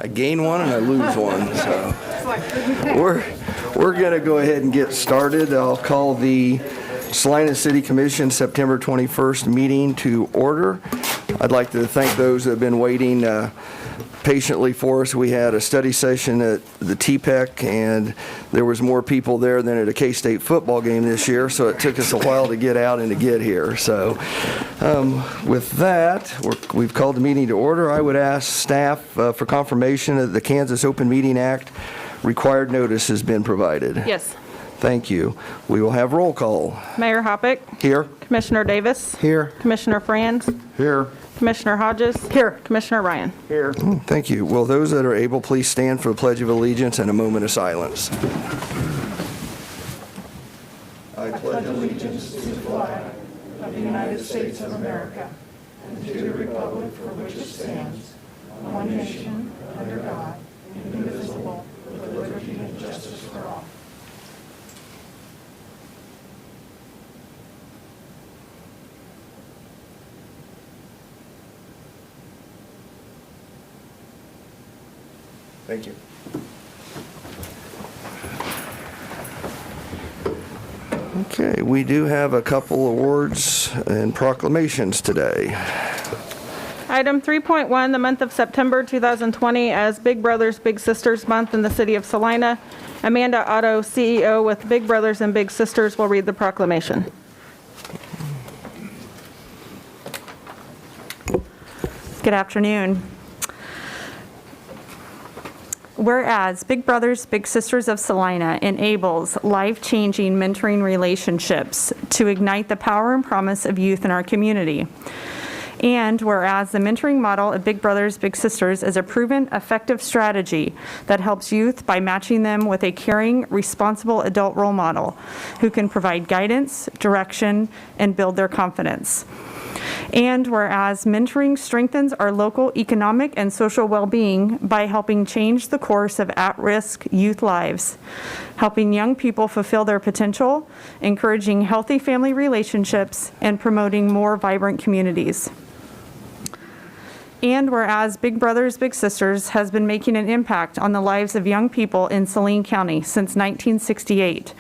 I gain one and I lose one. So we're going to go ahead and get started. I'll call the Salina City Commission September 21st meeting to order. I'd like to thank those that have been waiting patiently for us. We had a study session at the TPEC, and there was more people there than at a K-State football game this year, so it took us a while to get out and to get here. So with that, we've called the meeting to order. I would ask staff for confirmation that the Kansas Open Meeting Act required notice has been provided. Yes. Thank you. We will have roll call. Mayor Hoppick. Here. Commissioner Davis. Here. Commissioner Franz. Here. Commissioner Hodges. Here. Commissioner Ryan. Here. Thank you. Will those that are able please stand for the Pledge of Allegiance and a moment of silence. I pledge allegiance to the flag of the United States of America and to the republic for which it stands, one nation, under God, indivisible, with liberty and justice for all. Thank you. Okay, we do have a couple awards and proclamations today. Item 3.1, the month of September 2020 as Big Brothers Big Sisters Month in the city of Salina. Amanda Otto, CEO with Big Brothers and Big Sisters, will read the proclamation. Good afternoon. Whereas Big Brothers Big Sisters of Salina enables life-changing mentoring relationships to ignite the power and promise of youth in our community. And whereas the mentoring model of Big Brothers Big Sisters is a proven, effective strategy that helps youth by matching them with a caring, responsible adult role model who can provide guidance, direction, and build their confidence. And whereas mentoring strengthens our local economic and social well-being by helping change the course of at-risk youth lives, helping young people fulfill their potential, encouraging healthy family relationships, and promoting more vibrant communities. And whereas Big Brothers Big Sisters has been making an impact on the lives of young people in Saline County since 1968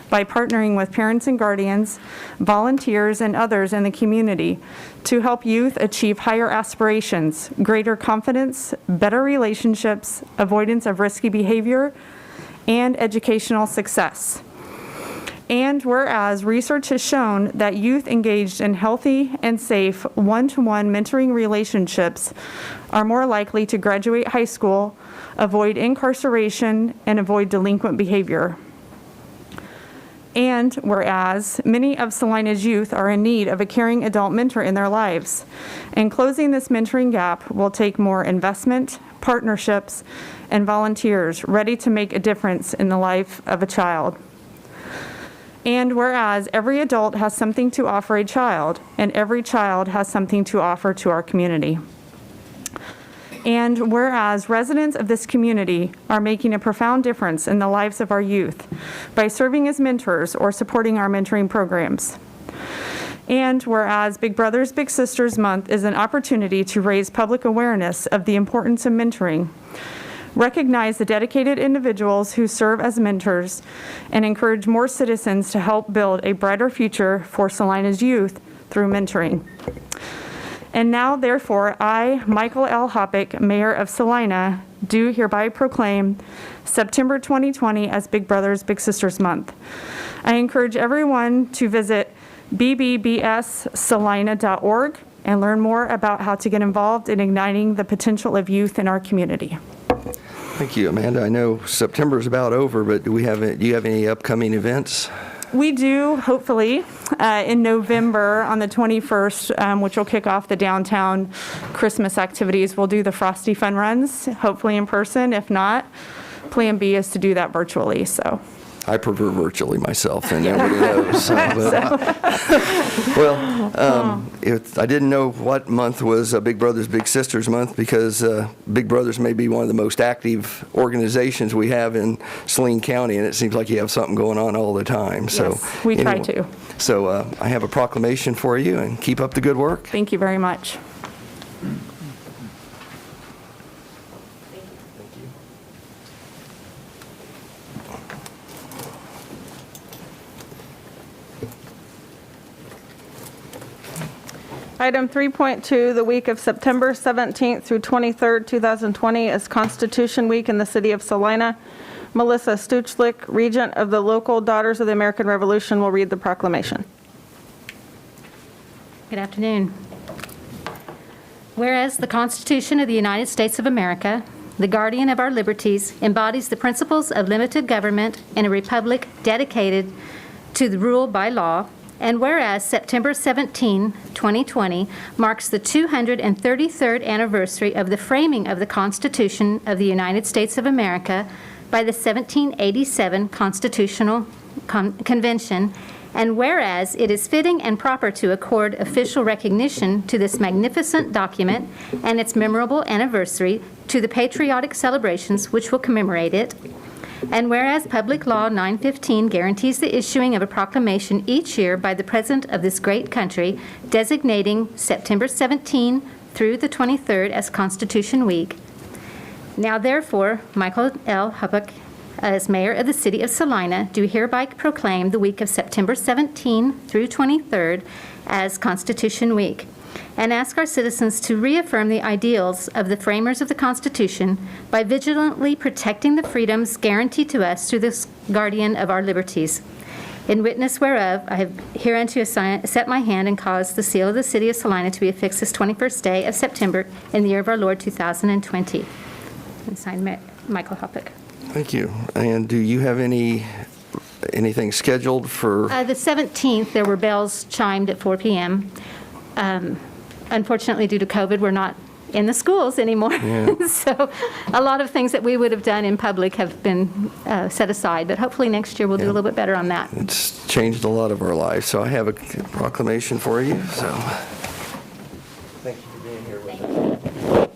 by partnering with parents and guardians, volunteers, and others in the community to help youth achieve higher aspirations, greater confidence, better relationships, avoidance of risky behavior, and educational success. And whereas research has shown that youth engaged in healthy and safe one-to-one mentoring relationships are more likely to graduate high school, avoid incarceration, and avoid delinquent behavior. And whereas many of Salina's youth are in need of a caring adult mentor in their lives, and closing this mentoring gap will take more investment, partnerships, and volunteers ready to make a difference in the life of a child. And whereas every adult has something to offer a child, and every child has something to offer to our community. And whereas residents of this community are making a profound difference in the lives of our youth by serving as mentors or supporting our mentoring programs. And whereas Big Brothers Big Sisters Month is an opportunity to raise public awareness of the importance of mentoring, recognize the dedicated individuals who serve as mentors, and encourage more citizens to help build a brighter future for Salina's youth through mentoring. And now, therefore, I, Michael L. Hoppick, Mayor of Salina, do hereby proclaim September 2020 as Big Brothers Big Sisters Month. I encourage everyone to visit bbbssalina.org and learn more about how to get involved in igniting the potential of youth in our community. Thank you, Amanda. I know September is about over, but do you have any upcoming events? We do, hopefully, in November on the 21st, which will kick off the downtown Christmas activities. We'll do the Frosty Fun Runs, hopefully in person. If not, plan B is to do that virtually. So I prefer virtually myself, and nobody knows. I didn't know what month was Big Brothers Big Sisters Month, because Big Brothers may be one of the most active organizations we have in Saline County, and it seems like you have something going on all the time. So yes, we try to. So I have a proclamation for you, and keep up the good work. Thank you very much. Item 3.2, the week of September 17th through 23rd, 2020 is Constitution Week in the city of Salina. Melissa Stuchlik, Regent of the local Daughters of the American Revolution, will read the proclamation. Good afternoon. Whereas the Constitution of the United States of America, the guardian of our liberties, embodies the principles of limited government in a republic dedicated to the rule by law, and whereas September 17, 2020 marks the 233rd anniversary of the framing of the Constitution of the United States of America by the 1787 Constitutional Convention, and whereas it is fitting and proper to accord official recognition to this magnificent document and its memorable anniversary to the patriotic celebrations which will commemorate it, and whereas Public Law 915 guarantees the issuing of a proclamation each year by the President of this great country designating September 17 through the 23rd as Constitution Week. Now therefore, Michael L. Huppock, as Mayor of the City of Salina, do hereby proclaim the week of September 17 through 23rd as Constitution Week, and ask our citizens to reaffirm the ideals of the framers of the Constitution by vigilantly protecting the freedoms guaranteed to us through this guardian of our liberties. In witness whereof, I have hereunto set my hand and caused the seal of the City of Salina to be affixed this 21st day of September in the year of our Lord 2020. And signed, Michael Huppock. Thank you. And do you have anything scheduled for? The 17th, there were bells chimed at 4 p.m. Unfortunately, due to COVID, we're not in the schools anymore. Yeah. So a lot of things that we would have done in public have been set aside, but hopefully next year we'll do a little bit better on that. It's changed a lot of our lives, so I have a proclamation for you, so. Thank you for being here with us.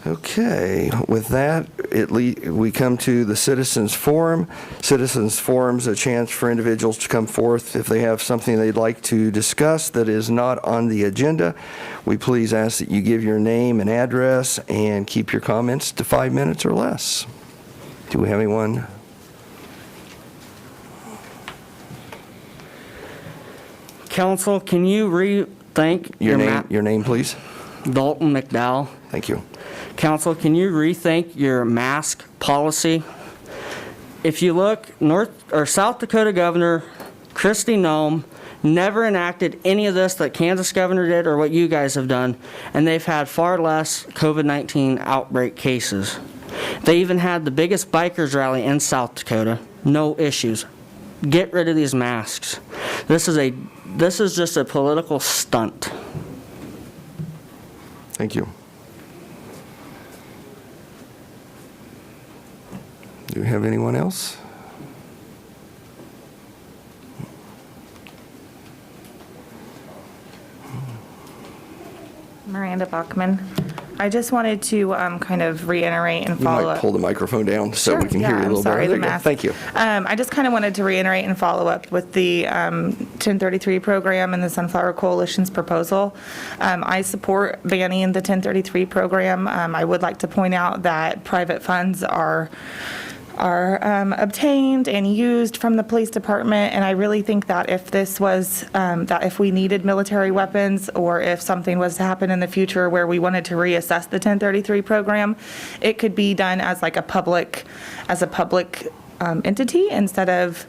Okay, with that, we come to the Citizens Forum. Citizens Forum's a chance for individuals to come forth if they have something they'd like to discuss that is not on the agenda. We please ask that you give your name and address and keep your comments to 5 minutes or less. Do we have anyone? Council, can you rethink Your name, please. Dalton McDowell. Thank you. Council, can you rethink your mask policy? If you look, South Dakota Governor Kristi Noem never enacted any of this that Kansas governor did or what you guys have done, and they've had far less COVID-19 outbreak cases. They even had the biggest bikers rally in South Dakota. No issues. Get rid of these masks. This is just a political stunt. Thank you. Do we have anyone else? Miranda Bachman. I just wanted to kind of reiterate and You follow might up. pull the microphone down so we can hear you a little sorry, better. the There you go. mask. Thank you. I just kind of wanted to reiterate and follow up with the 1033 program and the Sunflower Coalition's proposal. I support banning the 1033 program. I would like to point out that private funds are obtained and used from the police department, and I really think that if this was, that if we needed military weapons, or if something was to happen in the future where we wanted to reassess the 1033 program, it could be done as like a public entity instead of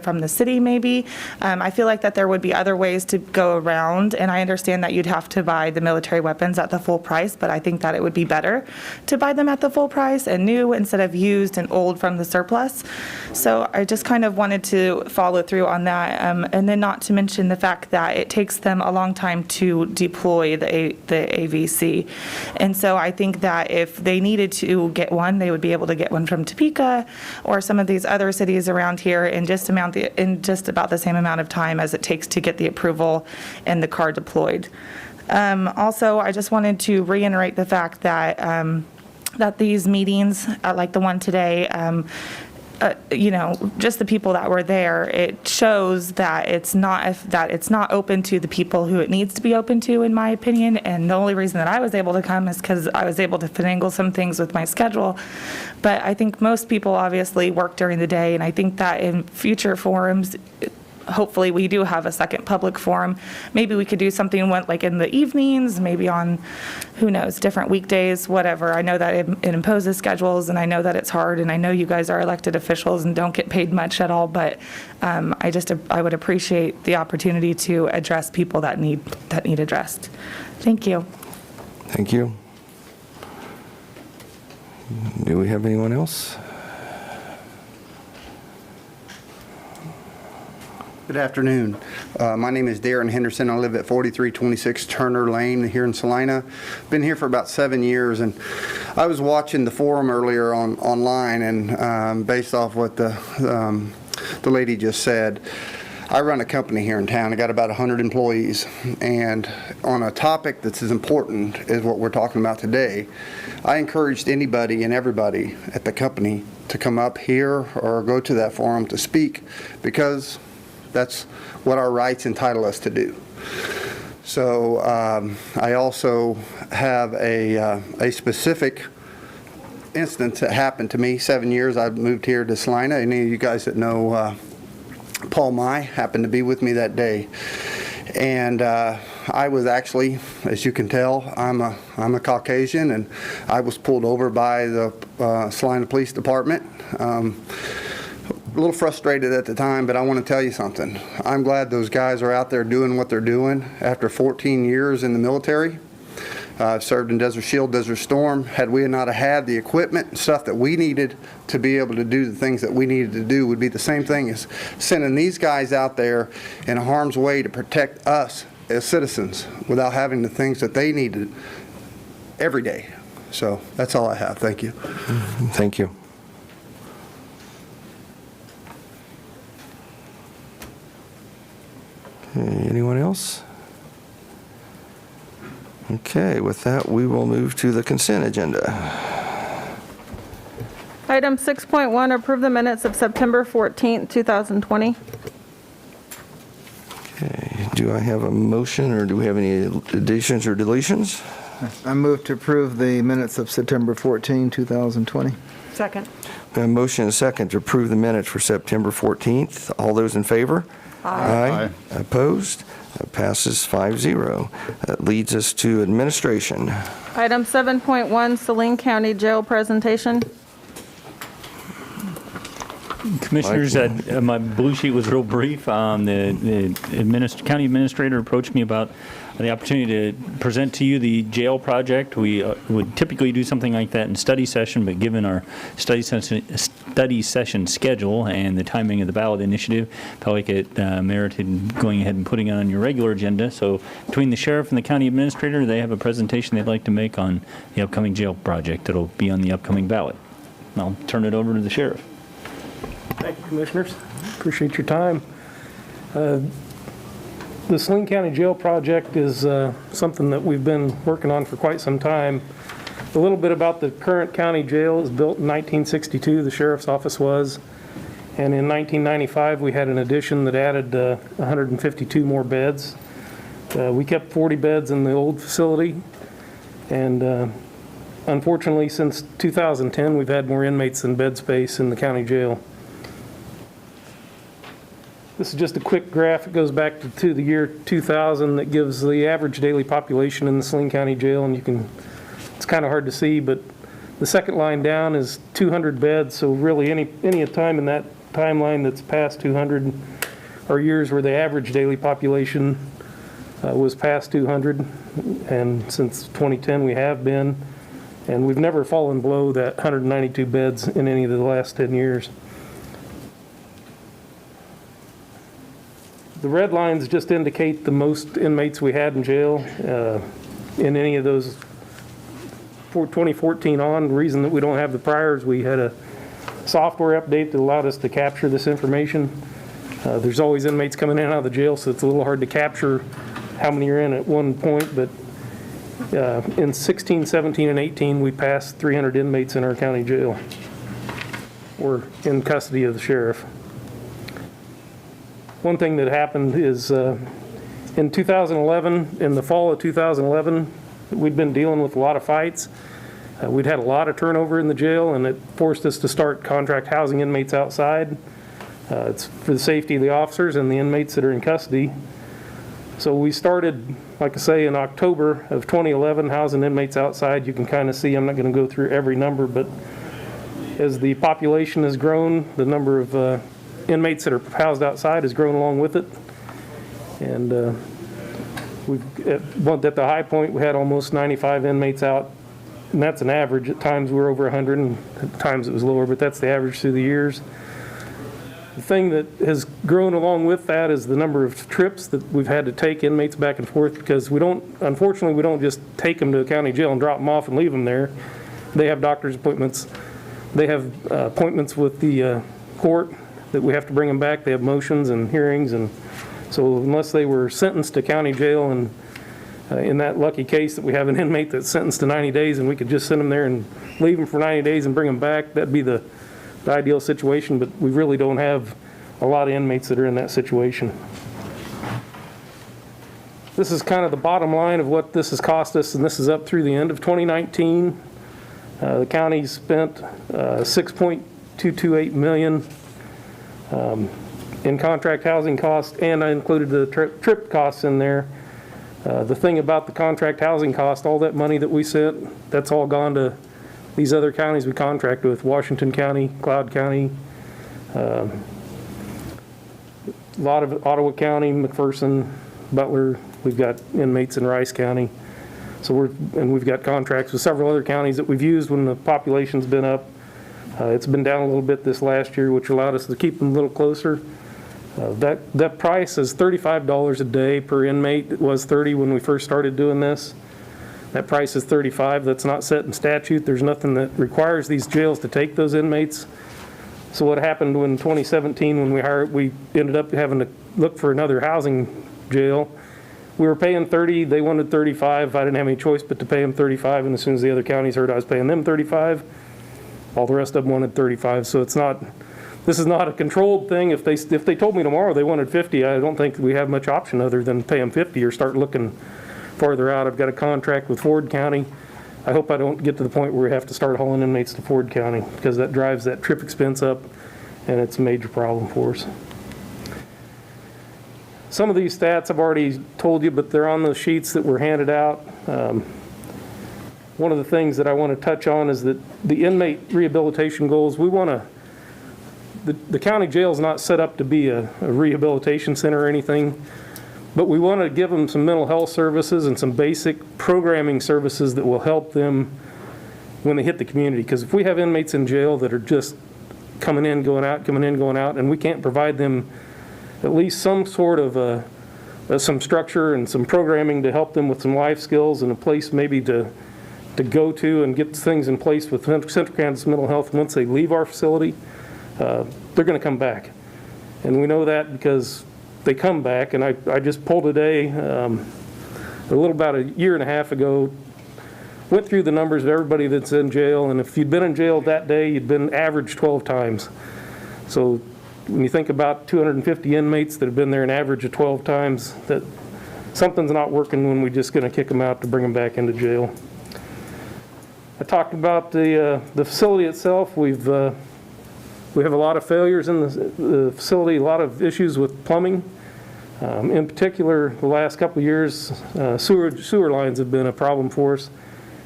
from the city, maybe. I feel like that there would be other ways to go around, and I understand that you'd have to buy the military weapons at the full price, but I think that it would be better to buy them at the full price and new instead of used and old from the surplus. So I just kind of wanted to follow through on that, and then not to mention the fact that it takes them a long time to deploy the AVC. And so I think that if they needed to get one, they would be able to get one from Topeka or some of these other cities around here in just about the same amount of time as it takes to get the approval and the car deployed. Also, I just wanted to reiterate the fact that that these meetings, like the one today, just the people that were there, it shows that it's not open to the people who it needs to be open to, in my opinion. And the only reason that I was able to come is because I was able to finagle some things with my schedule. But I think most people obviously work during the day, and I think that in future forums, hopefully we do have a second public forum. Maybe we could do something like in the evenings, maybe on, who knows, different weekdays, whatever. I know that it imposes schedules, and I know that it's hard, and I know you guys are elected officials and don't get paid much at all, but I would appreciate the opportunity to address people that need addressed. Thank you. Thank you. Do we have anyone else? Good afternoon. My name is Darren Henderson. I live at 4326 Turner Lane here in Salina. Been here for about 7 years, and I was watching the forum earlier online, and based off what the lady just said, I run a company here in town. I got about 100 employees, and on a topic that's as important as what we're talking about today, I encouraged anybody and everybody at the company to come up here or go to that forum to speak, because that's what our rights entitle us to do. So I also have a specific instance that happened to me 7 years. I moved here to Salina. Any of you guys that know Paul Mai happened to be with me that day. And I was actually, as you can tell, I'm a Caucasian, and I was pulled over by the Salina Police Department. A little frustrated at the time, but I want to tell you something. I'm glad those guys are out there doing what they're doing after 14 years in the military. I've served in Desert Shield, Desert Storm. Had we not have had the equipment and stuff that we needed to be able to do the things that we needed to do, would be the same thing as sending these guys out there in harm's way to protect us as citizens without having the things that they needed every day. So that's all I have. Thank you. Thank you. Anyone else? Okay, with that, we will move to the consent agenda. Item 6.1, approve the minutes of September 14th, 2020. Okay, do I have a motion, or do we have any additions or deletions? I move to approve the minutes of September 14, 2020. Second. We have a motion and a second to approve the minutes for September 14th. All those in favor? Aye. Opposed? Passes 5-0. That leads us to administration. Item 7.1, Saline County Jail presentation. Commissioners, my blue sheet was real brief. The county administrator approached me about the opportunity to present to you the jail project. We would typically do something like that in study session, but given our study session schedule and the timing of the ballot initiative, felt like it merited going ahead and putting it on your regular agenda. So between the sheriff and the county administrator, they have a presentation they'd like to make on the upcoming jail project that'll be on the upcoming ballot. And I'll turn it over to the sheriff. Thank you, Commissioners. Appreciate your time. The Salina County Jail project is something that we've been working on for quite some time. A little bit about the current county jail. It was built in 1962, the sheriff's office was. And in 1995, we had an addition that added 152 more beds. We kept 40 beds in the old facility. And unfortunately, since 2010, we've had more inmates than bed space in the county jail. This is just a quick graph. It goes back to the year 2000 that gives the average daily population in the Salina County Jail, and it's kind of hard to see, but the second line down is 200 beds, so really any time in that timeline that's past 200 are years where the average daily population was past 200, and since 2010 we have been, and we've never fallen below that 192 beds in any of the last 10 years. The red lines just indicate the most inmates we had in jail in any of those 2014 on. The reason that we don't have the priors, we had a software update that allowed us to capture this information. There's always inmates coming in and out of the jail, so it's a little hard to capture how many are in at one point, but in 16, 17, and 18, we passed 300 inmates in our county jail. or in custody of the sheriff. One thing that happened is in 2011, in the fall of 2011, we'd been dealing with a lot of fights. We'd had a lot of turnover in the jail, and it forced us to start contract housing inmates outside. It's for the safety of the officers and the inmates that are in custody. So we started, like I say, in October of 2011, housing inmates outside. You can kind of see, I'm not going to go through every number, but as the population has grown, the number of inmates that are housed outside has grown along with it. And at the high point, we had almost 95 inmates out, and that's an average. At times we were over 100, and at times it was lower, but that's the average through the years. The thing that has grown along with that is the number of trips that we've had to take inmates back and forth, because unfortunately, we don't just take them to the county jail and drop them off and leave them there. They have doctor's appointments. They have appointments with the court that we have to bring them back. They have motions and hearings, and so unless they were sentenced to county jail, and in that lucky case that we have an inmate that's sentenced to 90 days and we could just send them there and leave them for 90 days and bring them back, that'd be the ideal situation, but we really don't have a lot of inmates that are in that situation. This is kind of the bottom line of what this has cost us, and this is up through the end of 2019. The county spent $6.228 million in contract housing costs, and I included the trip costs in there. The thing about the contract housing cost, all that money that we sent, that's all gone to these other counties we contract with: Washington County, Cloud County, a lot of Ottawa County, McPherson, Butler. We've got inmates in Rice County. So we've got contracts with several other counties that we've used when the population's been up. It's been down a little bit this last year, which allowed us to keep them a little closer. That price is $35 a day per inmate. It was $30 when we first started doing this. That price is $35. That's not set in statute. There's nothing that requires these jails to take those inmates. So what happened in 2017 when we ended up having to look for another housing jail. We were paying $30. They wanted $35. I didn't have any choice but to pay them $35. And as soon as the other counties heard I was paying them $35, all the rest of them wanted $35. So this is not a controlled thing. If they told me tomorrow they wanted $50, I don't think we have much option other than pay them $50 or start looking farther out. I've got a contract with Ford County. I hope I don't get to the point where we have to start hauling inmates to Ford County, because that drives that trip expense up, and it's a major problem for us. Some of these stats I've already told you, but they're on those sheets that were handed out. One of the things that I want to touch on is that the inmate rehabilitation goals, the county jail is not set up to be a rehabilitation center or anything, but we want to give them some mental health services and some basic programming services that will help them when they hit the community. Because if we have inmates in jail that are just coming in, going out, and we can't provide them at least some sort of some structure and some programming to help them with some life skills and a place maybe to go to and get things in place with Central Kansas Mental Health once they leave our facility, they're going to come back. And we know that because they come back. And I just pulled today, about a year and a half ago, went through the numbers of everybody that's in jail, and if you'd been in jail that day, you'd been averaged 12 times. So when you think about 250 inmates that have been there an average of 12 times, that something's not working when we're just going to kick them out to bring them back into jail. I talked about the facility itself. We have a lot of failures in the facility, a lot of issues with plumbing. In particular, the last couple of years, sewer lines have been a problem for us.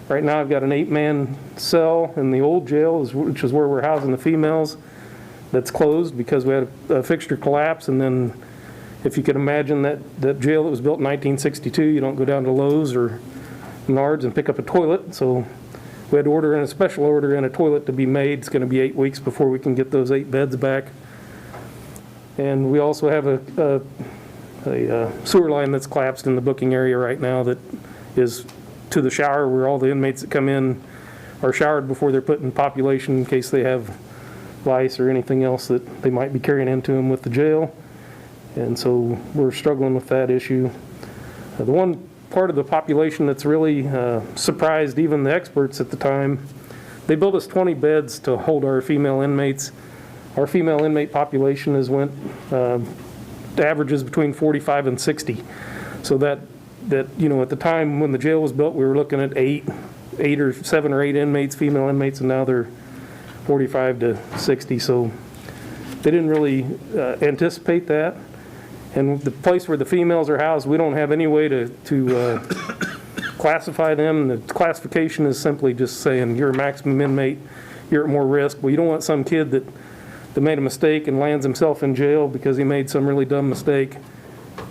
Right now, I've got an 8-man cell in the old jail, which is where we're housing the females, that's closed because we had a fixture collapse. And then, if you could imagine that jail that was built in 1962, you don't go down to Lowe's or Menards and pick up a toilet. So we had to order in a special order in a toilet to be made. It's going to be 8 weeks before we can get those 8 beds back. And we also have a sewer line that's collapsed in the booking area right now that is to the shower, where all the inmates that come in are showered before they're put in population in case they have lice or anything else that they might be carrying into them with the jail. And so we're struggling with that issue. The one part of the population that's really surprised even the experts at the time they built us 20 beds to hold our female inmates. Our female inmate population has went, the average is between 45 and 60. So that, you know, at the time when the jail was built, we were looking at seven or eight inmates, female inmates, and now they're 45 to 60. So they didn't really anticipate that. And the place where the females are housed, we don't have any way to classify them. The classification is simply just saying you're a maximum inmate, you're at more risk. Well, you don't want some kid that made a mistake and lands himself in jail because he made some really dumb mistake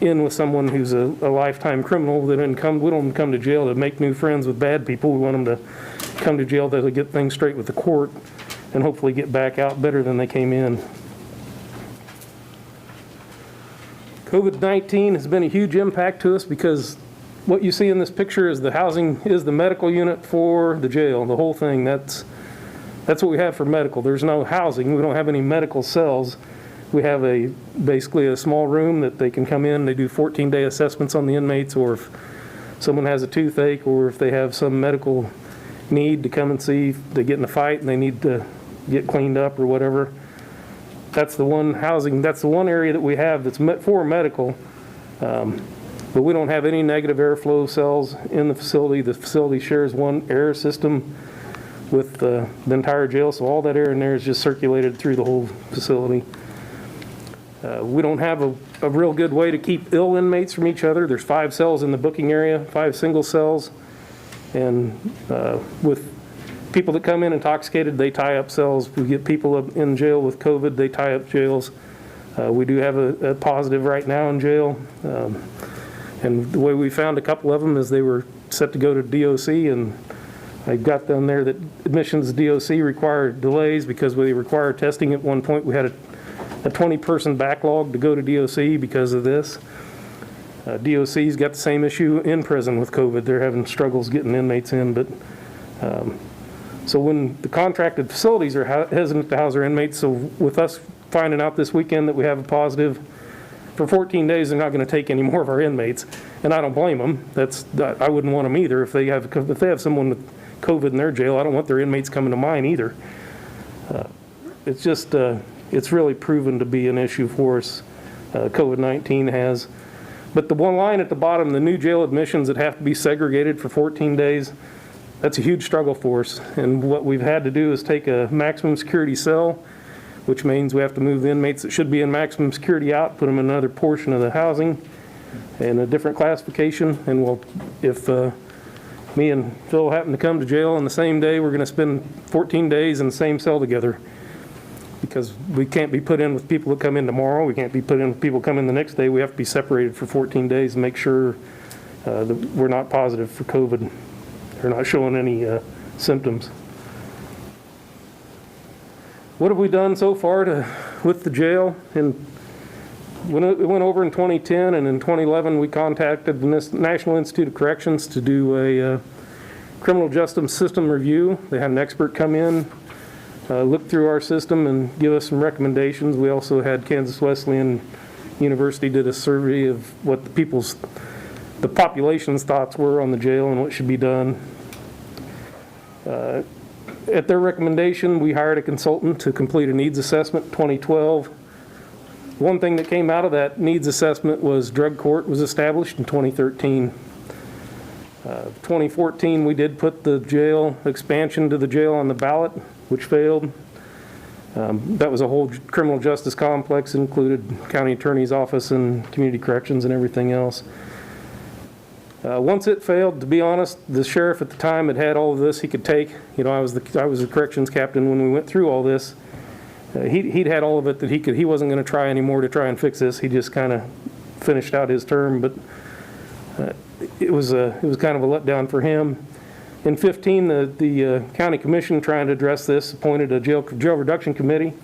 in with someone who's a lifetime criminal. We don't come to jail to make new friends with bad people. We want them to come to jail to get things straight with the court and hopefully get back out better than they came in. COVID-19 has been a huge impact to us because what you see in this picture is the housing, is the medical unit for the jail, the whole thing. That's what we have for medical. There's no housing. We don't have any medical cells. We have basically a small room that they can come in. They do 14-day assessments on the inmates, or if someone has a toothache, or if they have some medical need to come and see, if they get in a fight and they need to get cleaned up or whatever. That's the one housing, that's the one area that we have that's for medical. But we don't have any negative airflow cells in the facility. The facility shares one air system with the entire jail, so all that air in there is just circulated through the whole facility. We don't have a real good way to keep ill inmates from each other. There's 5 cells in the booking area, 5 single cells, and with people that come in intoxicated, they tie up cells. We get people in jail with COVID, they tie up jails. We do have a positive right now in jail, and the way we found a couple of them is they were set to go to DOC, and I got them there that admissions to DOC require delays because we require testing. At one point we had a 20-person backlog to go to DOC because of this. DOC's got the same issue in prison with COVID. They're having struggles getting inmates in, but so when the contracted facilities are hesitant to house their inmates, so with us finding out this weekend that we have a positive, for 14 days they're not going to take any more of our inmates, and I don't blame them. I wouldn't want them either. If they have someone with COVID in their jail, I don't want their inmates coming to mine either. It's just it's really proven to be an issue for us. COVID-19 has. But the one line at the bottom, the new jail admissions that have to be segregated for 14 days, that's a huge struggle for us. And what we've had to do is take a maximum security cell, which means we have to move the inmates that should be in maximum security out, put them in another portion of the housing in a different classification. And if me and Phil happen to come to jail on the same day, we're going to spend 14 days in the same cell together, because we can't be put in with people that come in tomorrow. We can't be put in with people come in the next day. We have to be separated for 14 days and make sure that we're not positive for COVID. They're not showing any symptoms. What have we done so far with the jail? When it went over in 2010, and in 2011 we contacted the National Institute of Corrections to do a criminal justice system review. They had an expert come in, look through our system and give us some recommendations. We also had Kansas Wesleyan University did a survey of what the population's thoughts were on the jail and what should be done. At their recommendation, we hired a consultant to complete a needs assessment in 2012. One thing that came out of that needs assessment was drug court was established in 2013. 2014, we did put the jail expansion to the jail on the ballot, which failed. That was a whole criminal justice complex, included county attorney's office and community corrections and everything else. Once it failed, to be honest, the sheriff at the time had all of this he could take. You know, I was the corrections captain when we went through all this. He'd had all of it that he wasn't going to try anymore to try and fix this. He just kind of finished out his term, but it was kind of a letdown for him. In 2015, the county commission, trying to address this, appointed a jail reduction committee.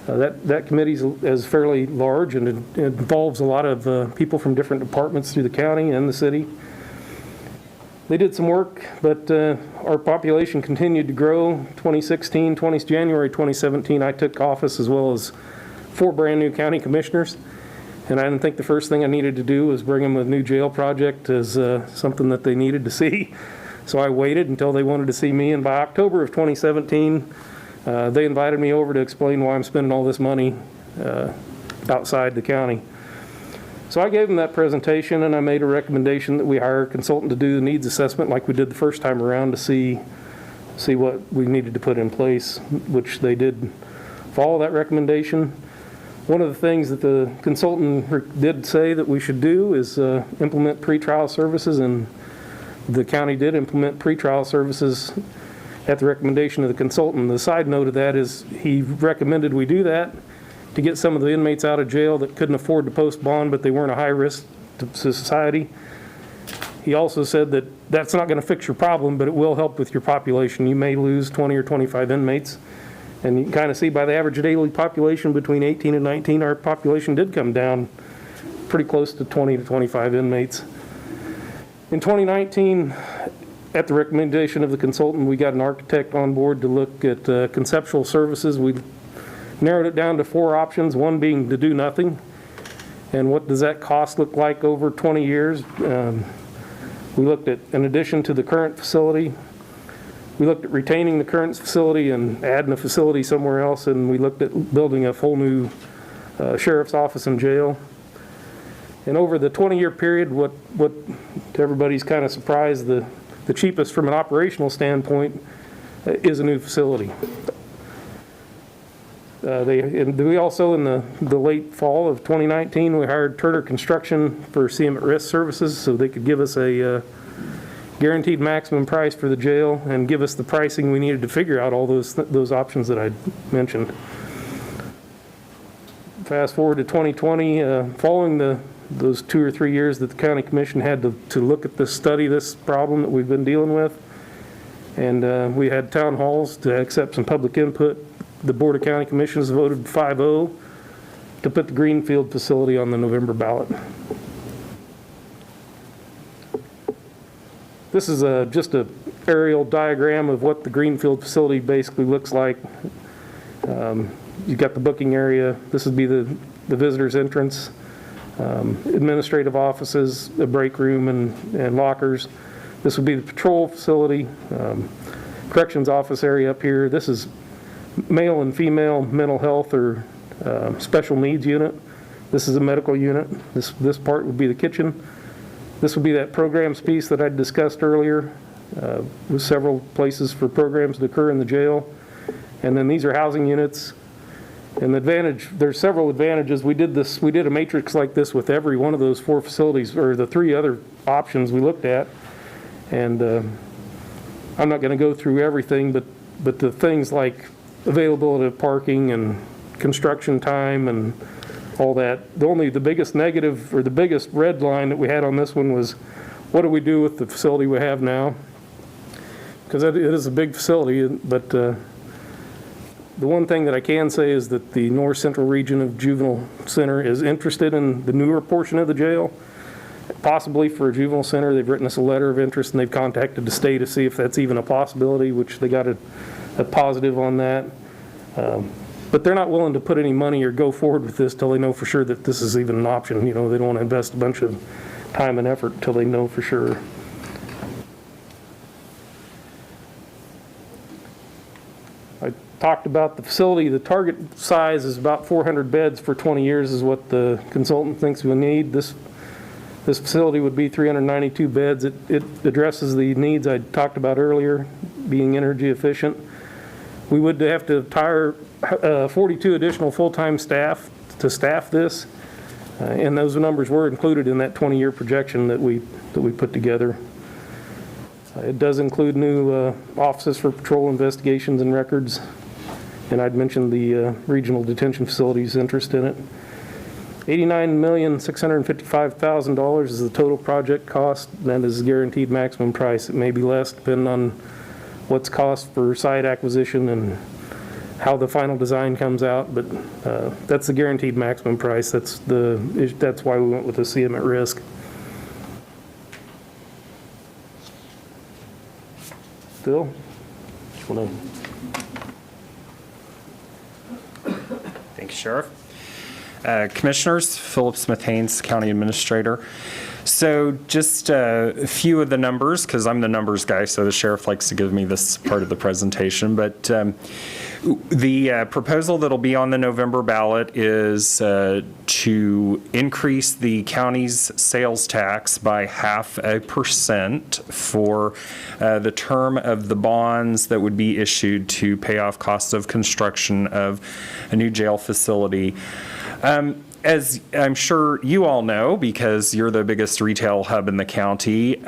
That committee is fairly large, and it involves a lot of people from different departments through the county and the city. They did some work, but our population continued to grow. January 2017, I took office, as well as 4 brand new county commissioners. And I didn't think the first thing I needed to do was bring them a new jail project as something that they needed to see. So I waited until they wanted to see me, and by October of 2017, they invited me over to explain why I'm spending all this money outside the county. So I gave them that presentation, and I made a recommendation that we hire a consultant to do the needs assessment like we did the first time around to see what we needed to put in place, which they did follow that recommendation. One of the things that the consultant did say that we should do is implement pretrial services, and the county did implement pretrial services at the recommendation of the consultant. The side note of that is he recommended we do that to get some of the inmates out of jail that couldn't afford to post bond, but they weren't a high risk to society. He also said that that's not going to fix your problem, but it will help with your population. You may lose 20 or 25 inmates. And you can kind of see by the average daily population between 18 and 19, our population did come down pretty close to 20 to 25 inmates. In 2019, at the recommendation of the consultant, we got an architect on board to look at conceptual services. We narrowed it down to 4 options, one being to do nothing. And what does that cost look like over 20 years? We looked at, in addition to the current facility, we looked at retaining the current facility and adding a facility somewhere else, and we looked at building a full new sheriff's office and jail. And over the 20-year period, what to everybody's kind of surprised, the cheapest from an operational standpoint is a new facility. We also, in the late fall of 2019, we hired Turner Construction for CM at Risk services so they could give us a guaranteed maximum price for the jail and give us the pricing we needed to figure out all those options that I mentioned. Fast forward to 2020, following those 2 or 3 years that the county commission had to look at this, study this problem that we've been dealing with, and we had town halls to accept some public input. The Board of County Commissioners voted 5-0 to put the Greenfield facility on the November ballot. This is just an aerial diagram of what the Greenfield facility basically looks like. You've got the booking area. This would be the visitor's entrance, administrative offices, a break room, and lockers. This would be the patrol facility, corrections office area up here. This is male and female mental health or special needs unit. This is a medical unit. This part would be the kitchen. This would be that programs piece that I discussed earlier, with several places for programs to occur in the jail. And then these are housing units. And there's several advantages. We did a matrix like this with every one of those 4 facilities, or the 3 other options we looked at. And I'm not going to go through everything, but the things like availability of parking and construction time and all that. The biggest negative, or the biggest red line that we had on this one was, what do we do with the facility we have now? Because it is a big facility, but the one thing that I can say is that the North Central region of Juvenile Center is interested in the newer portion of the jail, possibly for a juvenile center. They've written us a letter of interest, and they've contacted the state to see if that's even a possibility, which they got a positive on that. But they're not willing to put any money or go forward with this till they know for sure that this is even an option. You know, they don't want to invest a bunch of time and effort until they know for sure. I talked about the facility. The target size is about 400 beds for 20 years is what the consultant thinks we need. This facility would be 392 beds. It addresses the needs I talked about earlier, being energy efficient. We would have to hire 42 additional full-time staff to staff this, and those numbers were included in that 20-year projection that we put together. It does include new offices for patrol investigations and records, and I'd mentioned the regional detention facility's interest in it. $89,655,000 is the total project cost. That is the guaranteed maximum price. It may be less depending on what's cost for site acquisition and how the final design comes out, but that's the guaranteed maximum price. That's why we went with the CM at Risk. Bill, Thank you, Sheriff. Commissioners, Philip Smith Haynes, County Administrator. So just a few of the numbers, because I'm the numbers guy, so the sheriff likes to give me this part of the presentation. But the proposal that'll be on the November ballot is to increase the county's sales tax by 0.5% for the term of the bonds that would be issued to pay off costs of construction of a new jail facility. As I'm sure you all know, because you're the biggest retail hub in the county,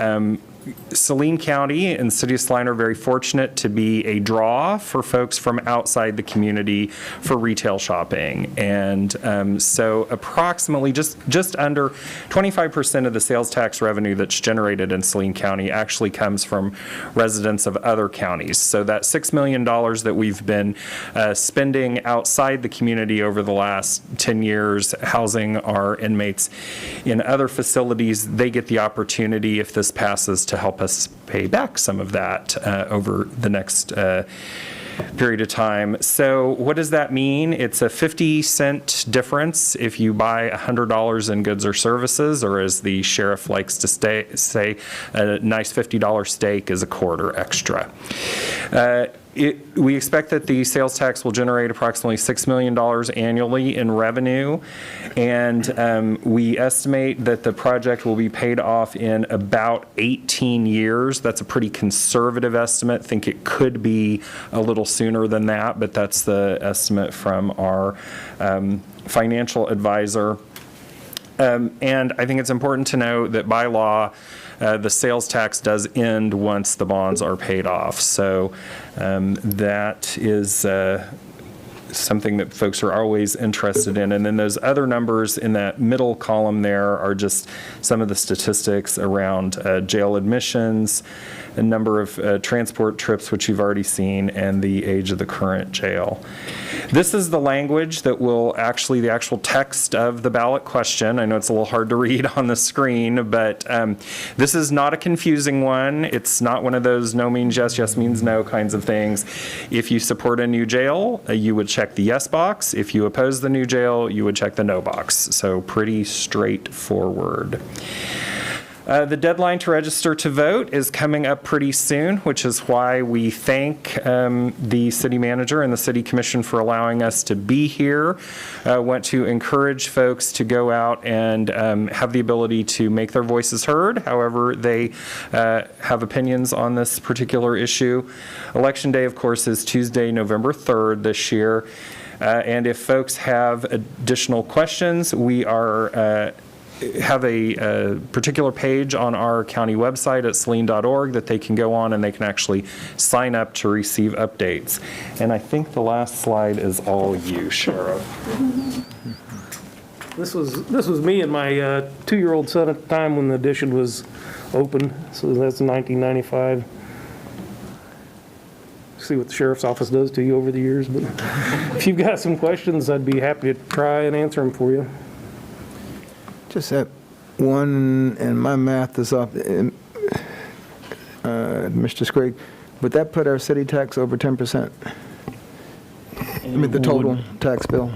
Saline County and City of Salina are very fortunate to be a draw for folks from outside the community for retail shopping. And so approximately just under 25% of the sales tax revenue that's generated in Saline County actually comes from residents of other counties. So that $6 million that we've been spending outside the community over the last 10 years housing our inmates in other facilities, they get the opportunity, if this passes, to help us pay back some of that over the next period of time. So what does that mean? It's a 50-cent difference if you buy $100 in goods or services, or as the sheriff likes to say, a nice $50 steak is a quarter extra. We expect that the sales tax will generate approximately $6 million annually in revenue, and we estimate that the project will be paid off in about 18 years. That's a pretty conservative estimate. I think it could be a little sooner than that, but that's the estimate from our financial advisor. And I think it's important to know that by law, the sales tax does end once the bonds are paid off. So that is something that folks are always interested in. And then those other numbers in that middle column there are just some of the statistics around jail admissions, a number of transport trips, which you've already seen, and the age of the current jail. This is the language that will actually, the actual text of the ballot question. I know it's a little hard to read on the screen, but this is not a confusing one. It's not one of those no means yes, yes means no kinds of things. If you support a new jail, you would check the yes box. If you oppose the new jail, you would check the no box. So pretty straightforward. The deadline to register to vote is coming up pretty soon, which is why we thank the city manager and the city commission for allowing us to be here. Want to encourage folks to go out and have the ability to make their voices heard, however they have opinions on this particular issue. Election day, of course, is Tuesday, November 3rd this year. And if folks have additional questions, we are have a particular page on our county website at saline.org that they can go on, and they can actually sign up to receive updates. And I think the last slide is all you, Sheriff. This was me and my 2-year-old son at the time when the addition was open. So that's 1995. See what the sheriff's office does to you over the years. But if you've got some questions, I'd be happy to try and answer them for you. Just that one, and my math is off, Mr. Sprague, would that put our city tax over 10%? I mean, the total tax bill?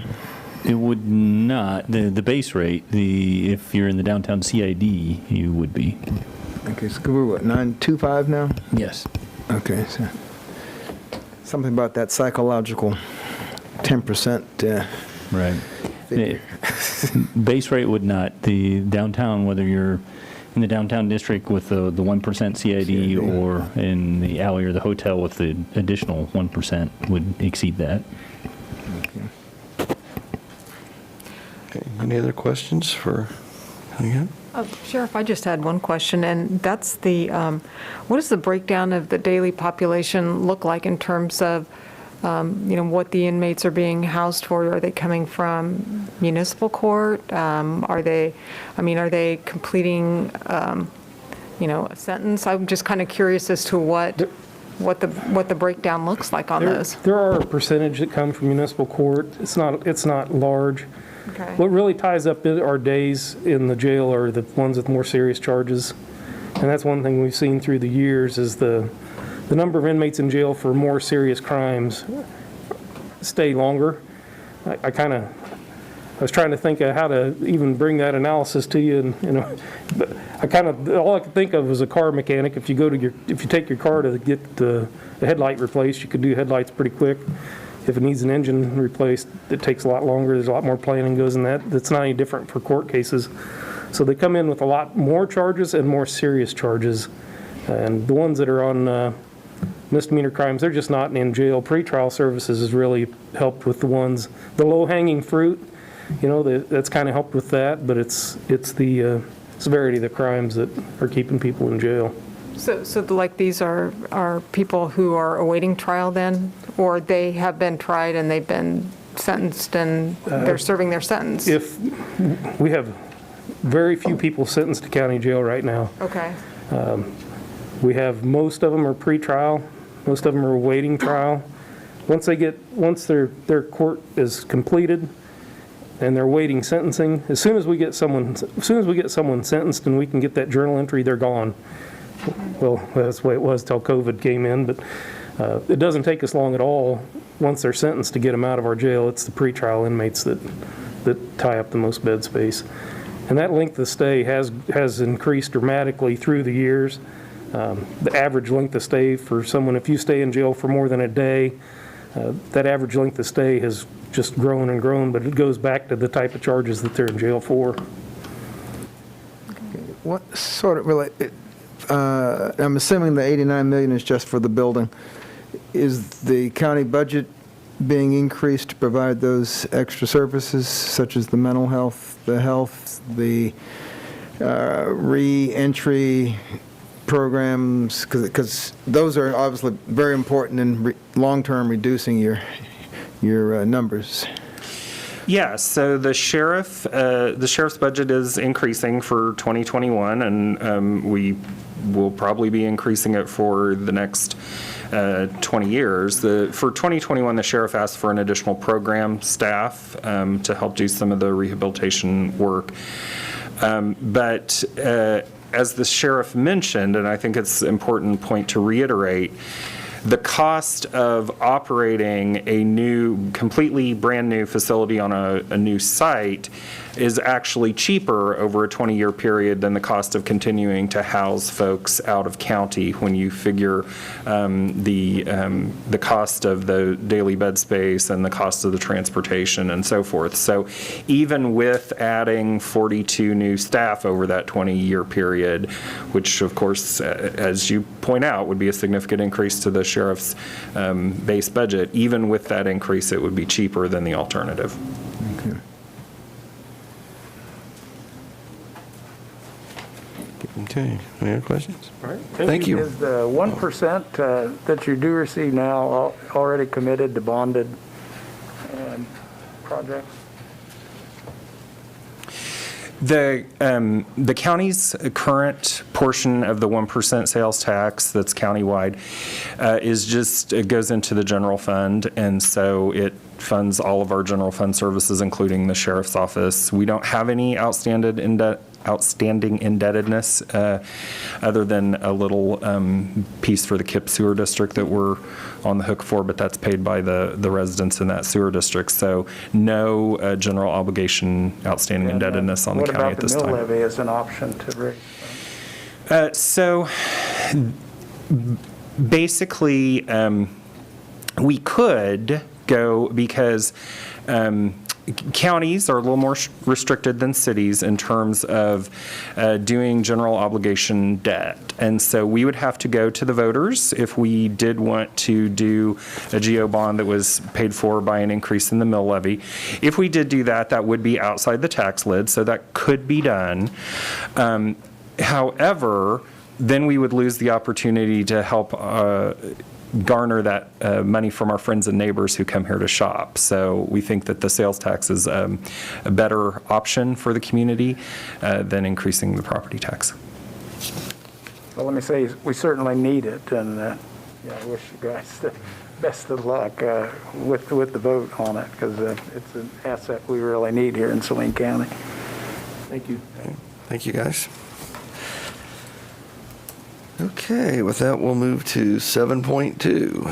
It would not. The base rate, if you're in the downtown CID, you would be. Okay, so we're what, 925 now? Yes. Okay, so something about that psychological 10%. Right. The base rate would not. The downtown, whether you're in the downtown district with the 1% CID or in the alley or the hotel with the additional 1%, would exceed that. Okay, any other questions for Huntington? Sheriff, I just had one question, and that's what does the breakdown of the daily population look like in terms of what the inmates are being housed for? Are they coming from municipal court? Are they completing, a sentence? I'm just kind of curious as to what the breakdown looks like on those. There are a percentage that come from municipal court. It's not large. Okay. What really ties up our days in the jail are the ones with more serious charges. And that's one thing we've seen through the years is the number of inmates in jail for more serious crimes stay longer. I kind of I was trying to think of how to even bring that analysis to you, and, you know, but all I could think of was a car mechanic. If you take your car to get the headlight replaced, you could do headlights pretty quick. If it needs an engine replaced, it takes a lot longer. There's a lot more planning goes in that. That's not any different for court cases. So they come in with a lot more charges and more serious charges. And the ones that are on misdemeanor crimes, they're just not in jail. Pretrial services has really helped with the low-hanging fruit. You know, that's kind of helped with that, but it's the severity of the crimes that are keeping people in jail. So like these are people who are awaiting trial then, or they have been tried and they've been sentenced and they're serving their sentence? If we have very few people sentenced to county jail right now. Okay. We have, most of them are pretrial, most of them are awaiting trial. Once their court is completed and they're awaiting sentencing, as soon as we get someone sentenced and we can get that journal entry, they're gone. Well, that's the way it was till COVID came in, but it doesn't take us long at all once they're sentenced to get them out of our jail. It's the pretrial inmates that tie up the most bed space. And that length of stay has increased dramatically through the years. The average length of stay for someone, if you stay in jail for more than a day, that average length of stay has just grown and grown, but it goes back to the type of charges that they're in jail for. What sort of, I'm assuming the 89 million is just for the building. Is the county budget being increased to provide those extra services, such as the mental health, the re-entry programs? Because those are obviously very important in long-term reducing your numbers. Yeah, so the sheriff's budget is increasing for 2021, and we will probably be increasing it for the next 20 years. For 2021, the sheriff asked for an additional program staff to help do some of the rehabilitation work. But as the sheriff mentioned, and I think it's an important point to reiterate, the cost of operating a completely brand new facility on a new site is actually cheaper over a 20-year period than the cost of continuing to house folks out of county when you figure the cost of the daily bed space and the cost of the transportation and so forth. So even with adding 42 new staff over that 20-year period, which of course, as you point out, would be a significant increase to the sheriff's base budget, even with that increase, it would be cheaper than the alternative. Okay. Okay, any other questions? All right. Thank you. Is the 1% that you do receive now already committed to bonded projects? The county's current portion of the 1% sales tax that's countywide it goes into the general fund, and so it funds all of our general fund services, including the sheriff's office. We don't have any outstanding indebtedness other than a little piece for the KIP sewer district that we're on the hook for, but that's paid by the residents in that sewer district. So no general obligation outstanding indebtedness on the county at this time. What about the mill levy as an option to raise? So basically, we could go, because counties are a little more restricted than cities in terms of doing general obligation debt. And so we would have to go to the voters if we did want to do a GO bond that was paid for by an increase in the mill levy. If we did do that, that would be outside the tax lid, so that could be done. However, then we would lose the opportunity to help garner that money from our friends and neighbors who come here to shop. So we think that the sales tax is a better option for the community than increasing the property tax. Well, let me say, we certainly need it, and I wish you guys the best of luck with the vote on it, because it's an asset we really need here in Salina County. Thank you. Thank you, guys. Okay, with that, we'll move to 7.2.